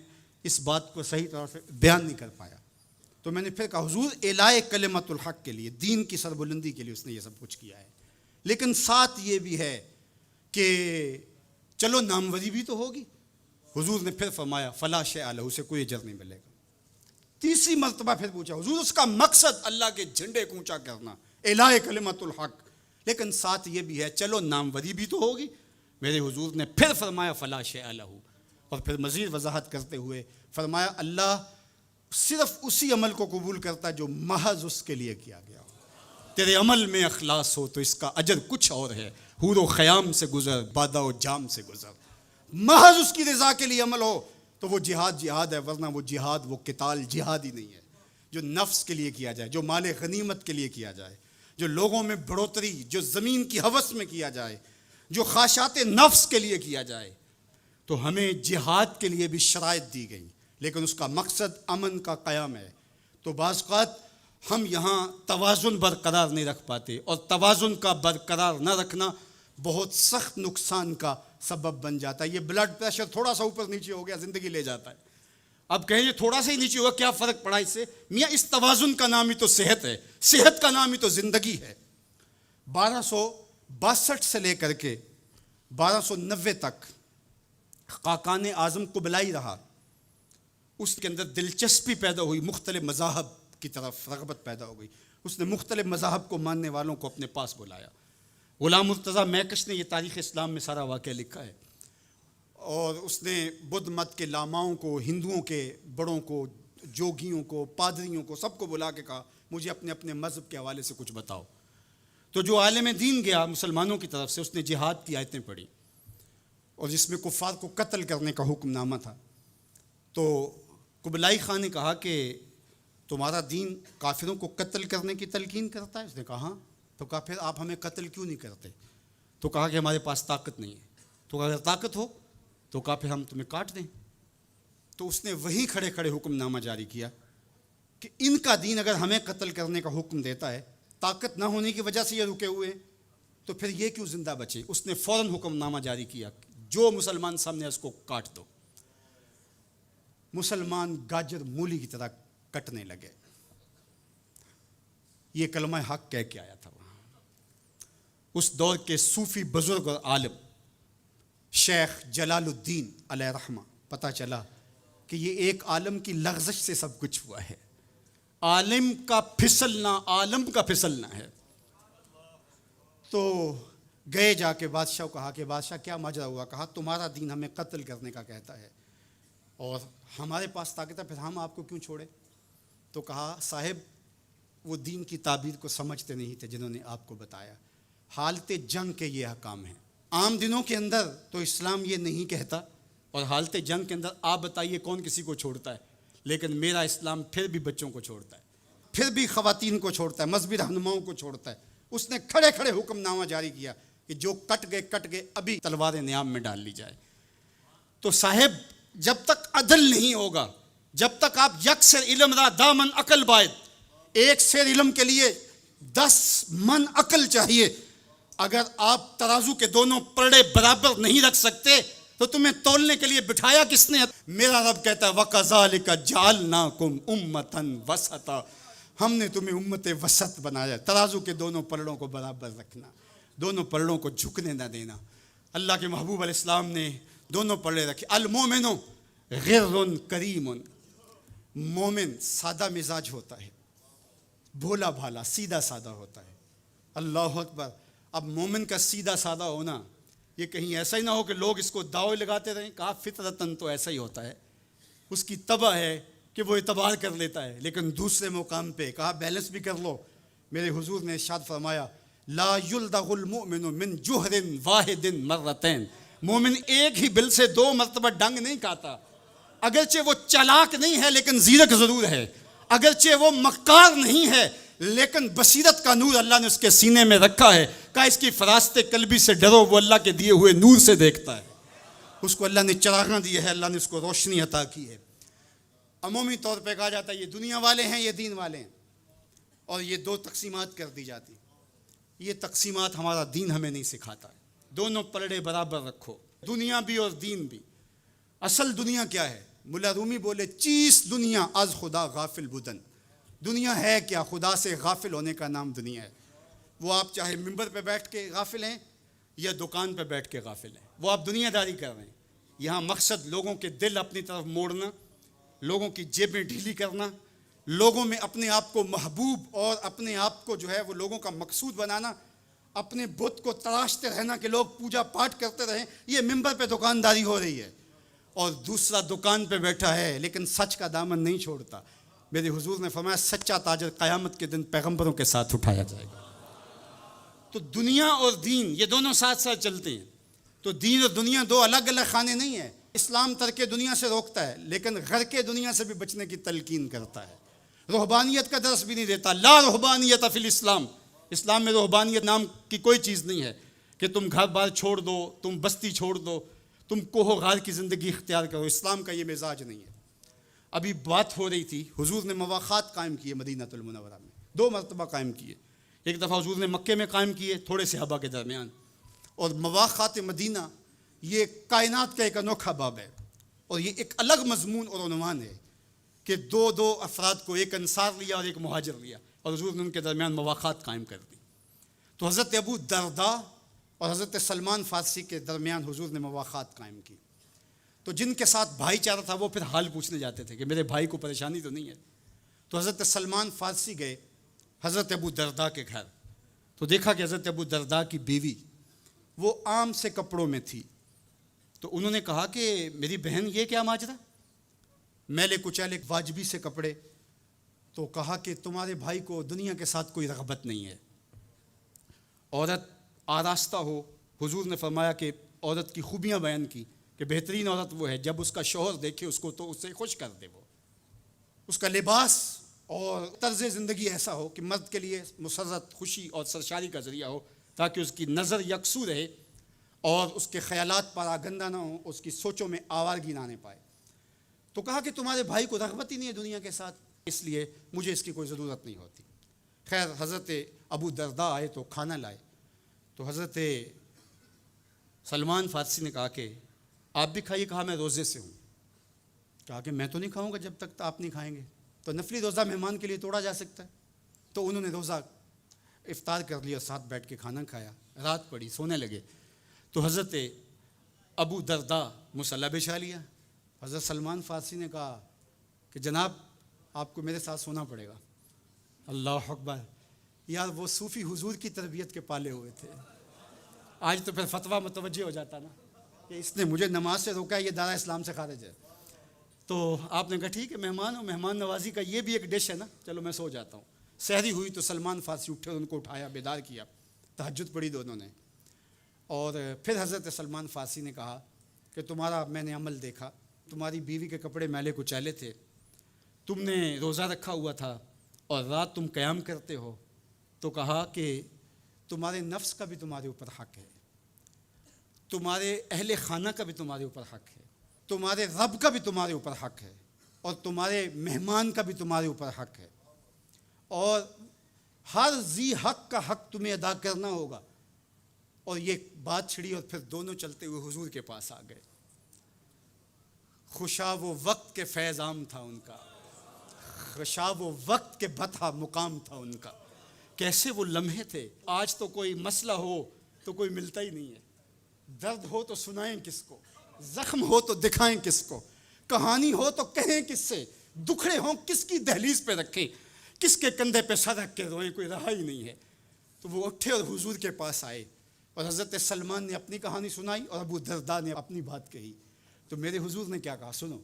اس بات کو صحیح طرح سے بیان نہیں کر پایا، تو میں نے پھر کہا حضور اعلاء کلمت الحق کے لیے، دین کی سربلندی کے لیے اس نے یہ سب کچھ کیا ہے، لیکن ساتھ یہ بھی ہے کہ چلو ناموری بھی تو ہوگی. حضور نے پھر فرمایا فلا شیء لہ، اسے کوئی اجر نہیں ملے گا. تیسری مرتبہ پھر پوچھا حضور اس کا مقصد اللہ کے جھنڈے کو اونچا کرنا، اعلاء کلمت الحق، لیکن ساتھ یہ بھی ہے چلو ناموری بھی تو ہوگی. میرے حضور نے پھر فرمایا فلا شیء لہ، اور پھر مزید وضاحت کرتے ہوئے فرمایا اللہ صرف اسی عمل کو قبول کرتا ہے جو محض اس کے لیے کیا گیا ہو. تیرے عمل میں اخلاص ہو تو اس کا اجر کچھ اور ہے. حور و خیام سے گزر، بادہ و جام سے گزر، محض اس کی رضا کے لیے عمل ہو تو وہ جہاد جہاد ہے، ورنہ وہ جہاد، وہ قتال جہاد ہی نہیں ہے جو نفس کے لیے کیا جائے، جو مال غنیمت کے لیے کیا جائے، جو لوگوں میں بڑھوتری، جو زمین کی ہوس میں کیا جائے، جو خواہشات نفس کے لیے کیا جائے۔ تو ہمیں جہاد کے لیے بھی شرائط دی گئی، لیکن اس کا مقصد امن کا قیام ہے۔ تو بعض اوقات ہم یہاں توازن برقرار نہیں رکھ پاتے، اور توازن کا برقرار نہ رکھنا بہت سخت نقصان کا سبب بن جاتا ہے۔ یہ بلڈ پریشر تھوڑا سا اوپر نیچے ہو گیا زندگی لے جاتا ہے۔ اب کہیں یہ تھوڑا سا ہی نیچے ہوا، کیا فرق پڑا اس سے؟ میاں اس توازن کا نام ہی تو صحت ہے، صحت کا نام ہی تو زندگی ہے۔ 1262 سے لے کر کے 1290 تک خاقان اعظم قبلائی رہا۔ اس کے اندر دلچسپی پیدا ہوئی، مختلف مذاہب کی طرف رغبت پیدا ہو گئی۔ اس نے مختلف مذاہب کو ماننے والوں کو اپنے پاس بلایا۔ غلام مرتضیٰ میکش نے یہ تاریخ اسلام میں سارا واقعہ لکھا ہے، اور اس نے بدھ مت کے لاماؤں کو، ہندوؤں کے بڑوں کو، جوگیوں کو، پادریوں کو، سب کو بلا کے کہا مجھے اپنے اپنے مذہب کے حوالے سے کچھ بتاؤ۔ تو جو عالم دین گیا مسلمانوں کی طرف سے، اس نے جہاد کی آیتیں پڑھی، اور جس میں کفار کو قتل کرنے کا حکم نامہ تھا۔ تو قبلائی خان نے کہا کہ تمہارا دین کافروں کو قتل کرنے کی تلقین کرتا ہے؟ اس نے کہا ہاں۔ تو کہا پھر آپ ہمیں قتل کیوں نہیں کرتے؟ تو کہا کہ ہمارے پاس طاقت نہیں ہے۔ تو کہا اگر طاقت ہو تو کہا پھر ہم تمہیں کاٹ دیں۔ تو اس نے وہیں کھڑے کھڑے حکم نامہ جاری کیا کہ ان کا دین اگر ہمیں قتل کرنے کا حکم دیتا ہے، طاقت نہ ہونے کی وجہ سے یہ رکے ہوئے، تو پھر یہ کیوں زندہ بچے؟ اس نے فوراً حکم نامہ جاری کیا، جو مسلمان سامنے اس کو کاٹ دو۔ مسلمان گاجر مولی کی طرح کٹنے لگے۔ یہ کلمہ حق کہہ کے آیا تھا وہاں۔ اس دور کے صوفی بزرگ اور عالم شیخ جلال الدین علیہ رحمہ، پتہ چلا کہ یہ ایک عالم کی لغزش سے سب کچھ ہوا ہے۔ عالم کا پھسلنا عالم کا پھسلنا ہے۔ تو گئے جا کے بادشاہ کو کہا کہ بادشاہ کیا ماجرا ہوا؟ کہا تمہارا دین ہمیں قتل کرنے کا کہتا ہے، اور ہمارے پاس طاقت ہے، پھر ہم آپ کو کیوں چھوڑے؟ تو کہا صاحب وہ دین کی تعبیر کو سمجھتے نہیں تھے جنہوں نے آپ کو بتایا۔ حالت جنگ کے یہ احکام ہیں۔ عام دنوں کے اندر تو اسلام یہ نہیں کہتا، اور حالت جنگ کے اندر آپ بتائیے کون کسی کو چھوڑتا ہے؟ لیکن میرا اسلام پھر بھی بچوں کو چھوڑتا ہے، پھر بھی خواتین کو چھوڑتا ہے، مذہبی رہنماؤں کو چھوڑتا ہے۔ اس نے کھڑے کھڑے حکم نامہ جاری کیا کہ جو کٹ گئے ابھی تلواریں نیام میں ڈال لی جائے۔ تو صاحب جب تک عدل نہیں ہوگا، جب تک آپ یکسر علم را دامن عقل باید، ایک سیر علم کے لیے 10 من عقل چاہیے، اگر آپ ترازو کے دونوں پلڑے برابر نہیں رکھ سکتے تو تمہیں تولنے کے لیے بٹھایا کس نے؟ میرا رب کہتا ہے وَكَذَلِكَ جَعَلْنَاكُمْ أُمَّةً وَسَطًا، ہم نے تمہیں امت وسط بنایا۔ ترازو کے دونوں پلڑوں کو برابر رکھنا، دونوں پلڑوں کو جھکنے نہ دینا۔ اللہ کے محبوب علیہ السلام نے دونوں پلڑے رکھے۔ المومن غر کریم، مومن سادہ مزاج ہوتا ہے، بھولا بھالا سیدھا سادہ ہوتا ہے۔ اللہ اکبر۔ اب مومن کا سیدھا سادہ ہونا یہ کہیں ایسا ہی نہ ہو کہ لوگ اس کو دعوے لگاتے رہیں۔ کہا فطرتاً تو ایسا ہی ہوتا ہے، اس کی طبع ہے کہ وہ اعتبار کر لیتا ہے، لیکن دوسرے مقام پہ کہا بیلنس بھی کر لو۔ میرے حضور نے ارشاد فرمایا لا یلدغ المؤمن من جوہر واحد مرتين، مومن ایک ہی بل سے 2 مرتبہ ڈنگ نہیں کھاتا۔ اگرچہ وہ چالاک نہیں ہے لیکن زیرک ضرور ہے، اگرچہ وہ مکار نہیں ہے لیکن بصیرت کا نور اللہ نے اس کے سینے میں رکھا ہے۔ کہا اس کی فراست قلبی سے ڈرو، وہ اللہ کے دیے ہوئے نور سے دیکھتا ہے۔ اس کو اللہ نے چراغاں دی ہے، اللہ نے اس کو روشنی عطا کی ہے۔ عمومی طور پہ کہا جاتا ہے یہ دنیا والے ہیں، یہ دین والے ہیں، اور یہ 2 تقسیمات کر دی جاتی۔ یہ تقسیمات ہمارا دین ہمیں نہیں سکھاتا ہے۔ دونوں پلڑے برابر رکھو، دنیا بھی اور دین بھی۔ اصل دنیا کیا ہے؟ ملا رومی بولے چیز دنیا از خدا غافل بدن، دنیا ہے کیا؟ خدا سے غافل ہونے کا نام دنیا ہے۔ وہ آپ چاہے ممبر پہ بیٹھ کے غافل ہیں یا دکان پہ بیٹھ کے غافل ہیں، وہ آپ دنیا داری کر رہے ہیں۔ یہاں مقصد لوگوں کے دل اپنی طرف موڑنا، لوگوں کی جیبیں ڈھیلی کرنا، لوگوں میں اپنے آپ کو محبوب اور اپنے آپ کو جو ہے وہ لوگوں کا مقصود بنانا، اپنے بت کو تراشتے رہنا کہ لوگ پوجا پاٹ کرتے رہیں۔ یہ ممبر پہ دکانداری ہو رہی ہے، اور دوسرا دکان پہ بیٹھا ہے لیکن سچ کا دامن نہیں چھوڑتا۔ میرے حضور نے فرمایا سچا تاجر قیامت کے دن پیغمبروں کے ساتھ اٹھایا جائے گا۔ تو دنیا اور دین یہ دونوں ساتھ ساتھ چلتے ہیں۔ تو تو دین اور دنیا دو الگ الگ خانے نہیں ہیں. اسلام ترک دنیا سے روکتا ہے لیکن غرق دنیا سے بھی بچنے کی تلقین کرتا ہے. رہبانیت کا درس بھی نہیں دیتا. لا رہبانیت فی الاسلام. اسلام میں رہبانیت نام کی کوئی چیز نہیں ہے کہ تم گھر بار چھوڑ دو, تم بستی چھوڑ دو, تم کوہ غار کی زندگی اختیار کرو. اسلام کا یہ مزاج نہیں ہے. ابھی بات ہو رہی تھی, حضور نے مواخات قائم کیے مدینہ المنورہ میں, 2 مرتبہ قائم کیے. ایک دفعہ حضور نے مکے میں قائم کیے تھوڑے صحابہ کے درمیان. اور مواخات مدینہ یہ کائنات کا ایک انوکھا باب ہے, اور یہ ایک الگ مضمون اور عنوان ہے کہ دو افراد کو, ایک انصار لیا اور ایک مہاجر لیا, اور حضور نے ان کے درمیان مواخات قائم کر دی. تو حضرت ابو درداء اور حضرت سلمان فارسی کے درمیان حضور نے مواخات قائم کی. تو جن کے ساتھ بھائی چارہ تھا وہ پھر حال پوچھنے جاتے تھے کہ میرے بھائی کو پریشانی تو نہیں ہے. تو حضرت سلمان فارسی گئے حضرت ابو درداء کے گھر, تو دیکھا کہ حضرت ابو درداء کی بیوی وہ عام سے کپڑوں میں تھی. تو انہوں نے کہا کہ میری بہن یہ کیا ماجرا, میلے کچیلے واجبی سے کپڑے. تو کہا کہ تمہارے بھائی کو دنیا کے ساتھ کوئی رغبت نہیں ہے, عورت آراستہ ہو. حضور نے فرمایا کہ عورت کی خوبیاں بیان کی کہ بہترین عورت وہ ہے جب اس کا شوہر دیکھے اس کو تو اسے خوش کر دے, وہ اس کا لباس اور طرز زندگی ایسا ہو کہ مرد کے لیے مسرت, خوشی اور سرشاری کا ذریعہ ہو, تاکہ اس کی نظر یکسو رہے اور اس کے خیالات پراگندہ نہ ہوں, اس کی سوچوں میں آوارگی نہ آنے پائے. تو کہا کہ تمہارے بھائی کو رغبت ہی نہیں ہے دنیا کے ساتھ, اس لیے مجھے اس کی کوئی ضرورت نہیں ہوتی. خیر حضرت ابو درداء آئے تو کھانا لائے. تو حضرت سلمان فارسی نے کہا کہ آپ بھی کھائیے. کہا میں روزے سے ہوں. کہا کہ میں تو نہیں کھاؤں گا جب تک آپ نہیں کھائیں گے. تو نفلی روزہ مہمان کے لیے توڑا جا سکتا ہے. تو انہوں نے روزہ افطار کر لیا, ساتھ بیٹھ کے کھانا کھایا. رات پڑی, سونے لگے. تو حضرت ابو درداء مصلی بچھا لیا. حضرت سلمان فارسی نے کہا کہ جناب آپ کو میرے ساتھ سونا پڑے گا. اللہ اکبر. یار وہ صوفی حضور کی تربیت کے پالے ہوئے تھے. آج تو پھر فتویٰ متوجہ ہو جاتا نا کہ اس نے مجھے نماز سے روکا ہے, یہ دارا اسلام سے خارج ہے. تو آپ نے کہا ٹھیک ہے, مہمان ہو, مہمان نوازی کا یہ بھی ایک ڈش ہے نا, چلو میں سو جاتا ہوں. سحری ہوئی تو سلمان فارسی اٹھے اور ان کو اٹھایا, بیدار کیا. تہجد پڑھی دونوں نے. اور پھر حضرت سلمان فارسی نے کہا کہ تمہارا میں نے عمل دیکھا, تمہاری بیوی کے کپڑے میلے کچیلے تھے, تم نے روزہ رکھا ہوا تھا اور رات تم قیام کرتے ہو. تو کہا کہ تمہارے نفس کا بھی تمہارے اوپر حق ہے, تمہارے اہل خانہ کا بھی تمہارے اوپر حق ہے, تمہارے رب کا بھی تمہارے اوپر حق ہے, اور تمہارے مہمان کا بھی تمہارے اوپر حق ہے, اور ہر ذی حق کا حق تمہیں ادا کرنا ہوگا. اور یہ بات چھڑی اور پھر دونوں چلتے ہوئے حضور کے پاس آ گئے. خوشا وہ وقت کے فیض عام تھا ان کا, خوشا وہ وقت کے بطحا مقام تھا ان کا. کیسے وہ لمحے تھے. آج تو کوئی مسئلہ ہو تو کوئی ملتا ہی نہیں ہے, درد ہو تو سنائیں کس کو, زخم ہو تو دکھائیں کس کو, کہانی ہو تو کہیں کس سے, دکھڑے ہوں کس کی دہلیز پہ رکھیں, کس کے کندھے پہ سر رکھ کے روئیں, کوئی رہا ہی نہیں ہے. تو وہ اٹھے اور حضور کے پاس آئے, اور حضرت سلمان نے اپنی کہانی سنائی اور ابو درداء نے اپنی بات کہی. تو میرے حضور نے کیا کہا سنو.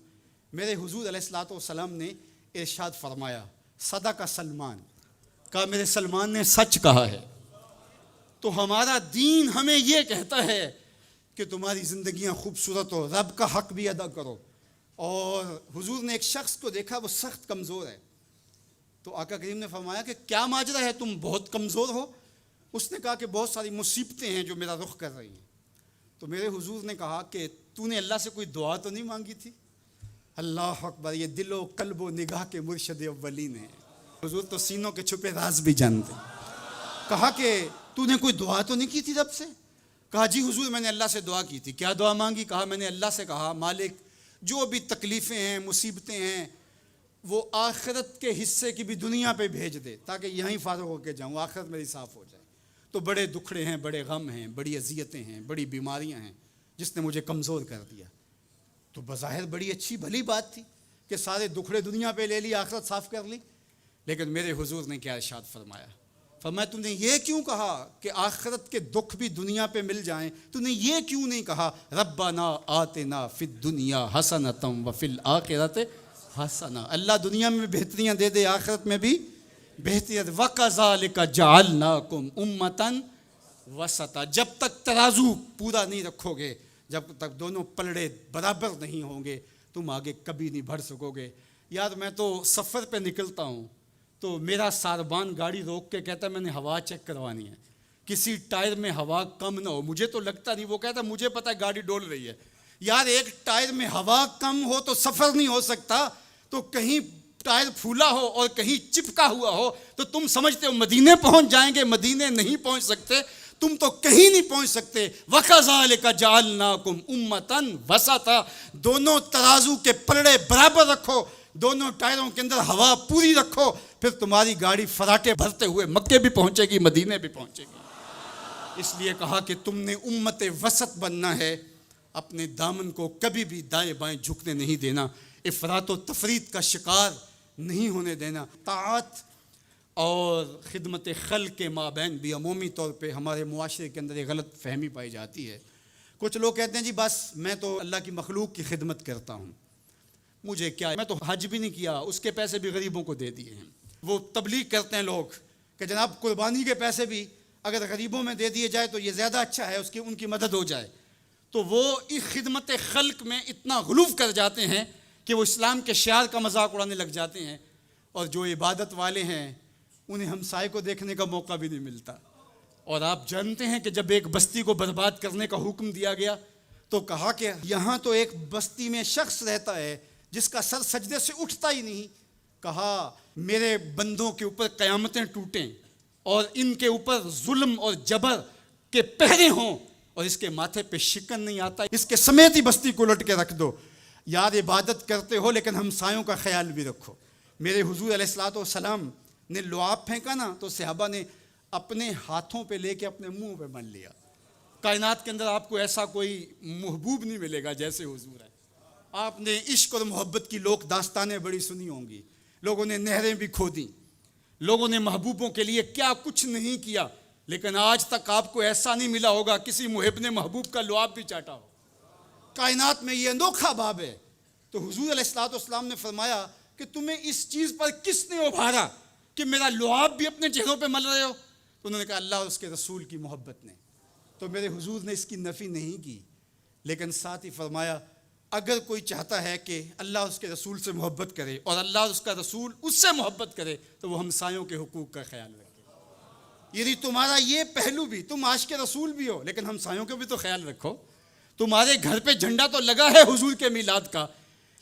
میرے حضور علیہ الصلوۃ والسلام نے ارشاد فرمایا, صدق سلمان, کہا میرے سلمان نے سچ کہا ہے. تو ہمارا دین ہمیں یہ کہتا ہے کہ تمہاری زندگیاں خوبصورت ہو, رب کا حق بھی ادا کرو. اور حضور نے ایک شخص کو دیکھا وہ سخت کمزور ہے. تو آقا کریم نے فرمایا کہ کیا ماجرا ہے, تم بہت کمزور ہو. اس نے کہا کہ بہت ساری مصیبتیں ہیں جو میرا رخ کر رہی ہیں. تو میرے حضور نے کہا کہ تو نے اللہ سے کوئی دعا تو نہیں مانگی تھی. اللہ اکبر. یہ دل و قلب و نگاہ کے مرشد اولین ہیں. حضور تو سینوں کے چھپے راز بھی جانتے. کہا کہ تو نے کوئی دعا تو نہیں کی تھی رب سے. کہا جی حضور میں نے اللہ سے دعا کی تھی. کیا دعا مانگی. کہا میں نے اللہ سے کہا مالک جو بھی تکلیفیں ہیں مصیبتیں ہیں وہ آخرت کے حصے کی بھی دنیا پہ بھیج دے تاکہ یہیں فارغ ہو کے جاؤں, آخرت میری صاف ہو جائے. تو بڑے دکھڑے ہیں, بڑے غم ہیں, بڑی اذیتیں ہیں, بڑی بیماریاں ہیں جس نے مجھے کمزور کر دیا. تو بظاہر بڑی اچھی بھلی بات تھی کہ سارے دکھڑے دنیا پہ لے لی, آخرت صاف کر لی. لیکن میرے حضور نے کیا ارشاد فرمایا. فرمایا تم نے یہ کیوں کہا کہ آخرت کے دکھ بھی دنیا پہ مل جائیں, تم نے یہ کیوں نہیں کہا ربنا آتنا فی الدنیا حسنۃ وفی الآخرۃ حسنہ, اللہ دنیا میں بہتریاں دے دے, آخرت میں بھی بہتریاں. وَكَذَلِكَ جَعَلْنَاكُمْ أُمَّةً وسطا، جب تک ترازو پورا نہیں رکھو گے، جب تک دونوں پلڑے برابر نہیں ہوں گے، تم آگے کبھی نہیں بڑھ سکو گے۔ یار میں تو سفر پہ نکلتا ہوں تو میرا ساربان گاڑی روک کے کہتا ہے میں نے ہوا چیک کروانی ہے، کسی ٹائر میں ہوا کم نہ ہو۔ مجھے تو لگتا نہیں، وہ کہتا ہے مجھے پتہ ہے گاڑی ڈول رہی ہے۔ یار ایک ٹائر میں ہوا کم ہو تو سفر نہیں ہو سکتا، تو کہیں ٹائر پھولا ہو اور کہیں چپکا ہوا ہو تو تم سمجھتے ہو مدینے پہنچ جائیں گے، مدینے نہیں پہنچ سکتے، تم تو کہیں نہیں پہنچ سکتے۔ وَكَذَلِكَ جَعَلْنَاكُمْ أُمَّةً وَسَطًا، دونوں ترازو کے پلڑے برابر رکھو، دونوں ٹائروں کے اندر ہوا پوری رکھو، پھر تمہاری گاڑی فراٹے بھرتے ہوئے مکے بھی پہنچے گی، مدینے بھی پہنچے گی۔ اس لیے کہا کہ تم نے امت وسط بننا ہے، اپنے دامن کو کبھی بھی دائیں بائیں جھکنے نہیں دینا، افراط و تفریط کا شکار نہیں ہونے دینا۔ طاعت اور خدمت خلق کے مابین بھی عمومی طور پہ ہمارے معاشرے کے اندر ایک غلط فہمی پائی جاتی ہے۔ کچھ لوگ کہتے ہیں جی بس میں تو اللہ کی مخلوق کی خدمت کرتا ہوں، مجھے کیا، میں تو حج بھی نہیں کیا، اس کے پیسے بھی غریبوں کو دے دیے ہیں۔ وہ تبلیغ کرتے ہیں لوگ کہ جناب قربانی کے پیسے بھی اگر غریبوں میں دے دیے جائے تو یہ زیادہ اچھا ہے، ان کی مدد ہو جائے۔ تو وہ اس خدمت خلق میں اتنا غلو کر جاتے ہیں کہ وہ اسلام کے شعار کا مذاق اڑانے لگ جاتے ہیں، اور جو عبادت والے ہیں انہیں ہمسائے کو دیکھنے کا موقع بھی نہیں ملتا۔ اور آپ جانتے ہیں کہ جب ایک بستی کو برباد کرنے کا حکم دیا گیا تو کہا کہ یہاں تو ایک بستی میں شخص رہتا ہے جس کا سر سجدے سے اٹھتا ہی نہیں۔ کہا میرے بندوں کے اوپر قیامتیں ٹوٹیں اور ان کے اوپر ظلم اور جبر کے پہرے ہوں اور اس کے ماتھے پہ شکن نہیں آتا، اس کے سمیت ہی بستی کو لٹ کے رکھ دو۔ یار عبادت کرتے ہو لیکن ہمسایوں کا خیال بھی رکھو۔ میرے حضور علیہ الصلوۃ والسلام نے لعاب پھینکا نا تو صحابہ نے اپنے ہاتھوں پہ لے کے اپنے منہ پہ مل لیا۔ کائنات کے اندر آپ کو ایسا کوئی محبوب نہیں ملے گا جیسے حضور ہے۔ آپ نے عشق اور محبت کی لوک داستانیں بڑی سنی ہوں گی، لوگوں نے نہریں بھی کھودیں، لوگوں نے محبوبوں کے لیے کیا کچھ نہیں کیا، لیکن آج تک آپ کو ایسا نہیں ملا ہوگا کسی محب نے محبوب کا لعاب بھی چاٹا ہو۔ کائنات میں یہ انوکھا باب ہے۔ تو حضور علیہ الصلوۃ والسلام نے فرمایا کہ تمہیں اس چیز پر کس نے ابھارا کہ میرا لعاب بھی اپنے چہروں پہ مل رہے ہو؟ تو انہوں نے کہا اللہ اور اس کے رسول کی محبت نے۔ تو میرے حضور نے اس کی نفی نہیں کی، لیکن ساتھ ہی فرمایا اگر کوئی چاہتا ہے کہ اللہ اور اس کے رسول سے محبت کرے اور اللہ اور اس کا رسول اس سے محبت کرے تو وہ ہمسایوں کے حقوق کا خیال رکھے۔ یعنی تمہارا یہ پہلو بھی، تم عاشق رسول بھی ہو لیکن ہمسایوں کا بھی تو خیال رکھو۔ تمہارے گھر پہ جھنڈا تو لگا ہے حضور کے میلاد کا،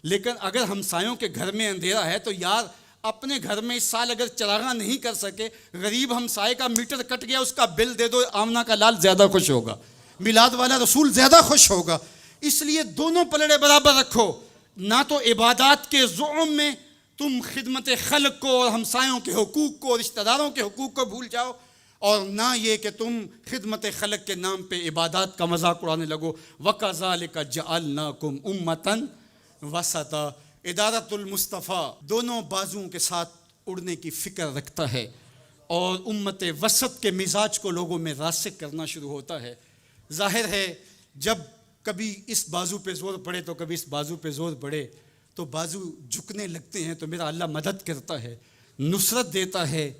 لیکن اگر ہمسایوں کے گھر میں اندھیرا ہے تو یار اپنے گھر میں اس سال اگر چراغاں نہیں کر سکے، غریب ہمسائے کا میٹر کٹ گیا اس کا بل دے دو، آمنہ کا لال زیادہ خوش ہوگا، میلاد والا رسول زیادہ خوش ہوگا۔ اس لیے دونوں پلڑے برابر رکھو، نہ تو عبادات کے زعم میں تم خدمت خلق کو اور ہمسایوں کے حقوق کو، رشتہ داروں کے حقوق کو بھول جاؤ، اور نہ یہ کہ تم خدمت خلق کے نام پہ عبادات کا مذاق اڑانے لگو۔ وَكَذَلِكَ جَعَلْنَاكُمْ أُمَّةً وَسَطًا۔ ادارت المصطفیٰ دونوں بازوؤں کے ساتھ اڑنے کی فکر رکھتا ہے اور امت وسط کے مزاج کو لوگوں میں راسخ کرنا شروع ہوتا ہے۔ ظاہر ہے جب کبھی اس بازو پہ زور پڑے تو کبھی اس بازو پہ زور پڑے تو بازو جھکنے لگتے ہیں، تو میرا اللہ مدد کرتا ہے، نصرت دیتا ہے۔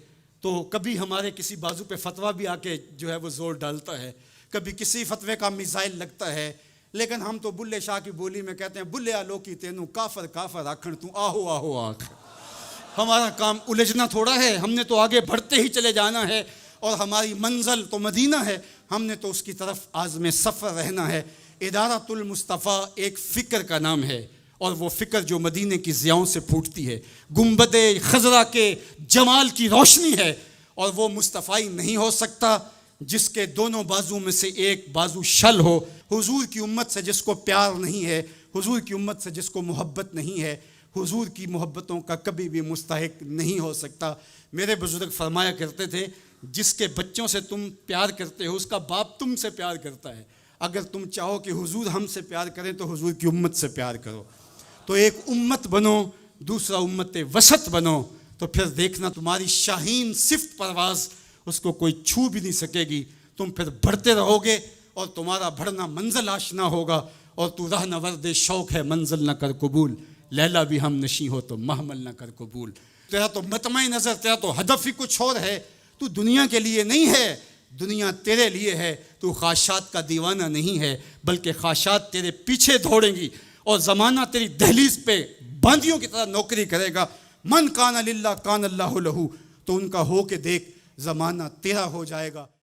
تو کبھی ہمارے کسی بازو پہ فتویٰ بھی آ کے جو ہے وہ زور ڈالتا ہے، کبھی کسی فتوے کا میزائل لگتا ہے، لیکن ہم تو بلے شاہ کی بولی میں کہتے ہیں بلے آلو کی تینوں کافر کافر آکھن تو آہو آہو آکھ۔ ہمارا کام الجھنا تھوڑا ہے، ہم نے تو آگے بڑھتے ہی چلے جانا ہے، اور ہماری منزل تو مدینہ ہے، ہم نے تو اس کی طرف عازم سفر رہنا ہے۔ ادارت المصطفیٰ ایک فکر کا نام ہے، اور وہ فکر جو مدینے کی ضیاؤں سے پھوٹتی ہے، گنبد خضرا کے جمال کی روشنی ہے، اور وہ مصطفی نہیں ہو سکتا جس کے دونوں بازو میں سے ایک بازو شل ہو۔ حضور کی امت سے جس کو پیار نہیں ہے، حضور کی امت سے جس کو محبت نہیں ہے، حضور کی محبتوں کا کبھی بھی مستحق نہیں ہو سکتا۔ میرے بزرگ فرمایا کرتے تھے جس کے بچوں سے تم پیار کرتے ہو اس کا باپ تم سے پیار کرتا ہے۔ اگر تم چاہو کہ حضور ہم سے پیار کریں تو حضور کی امت سے پیار کرو۔ تو ایک امت بنو، دوسرا امت وسط بنو، تو پھر دیکھنا تمہاری شاہین صفت پرواز اس کو کوئی چھو بھی نہیں سکے گی۔ تم پھر بڑھتے رہو گے اور تمہارا بڑھنا منزل آشنا ہوگا، اور تو رہ نورد شوق ہے منزل نہ کر قبول، لیلا بھی ہم نشیں ہو تو محمل نہ کر قبول۔ تیرا تو مطمع نظر، تیرا تو ہدف ہی کچھ اور ہے، تو دنیا کے لیے نہیں ہے، دنیا تیرے لیے ہے، تو خواہشات کا دیوانہ نہیں ہے، بلکہ خواہشات تیرے پیچھے دوڑیں گی اور زمانہ تیری دہلیز پہ باندیوں کی طرح نوکری کرے گا۔ من کان للہ کان اللہ لہو، تو ان کا ہو کے دیکھ، زمانہ تیرا ہو جائے گا۔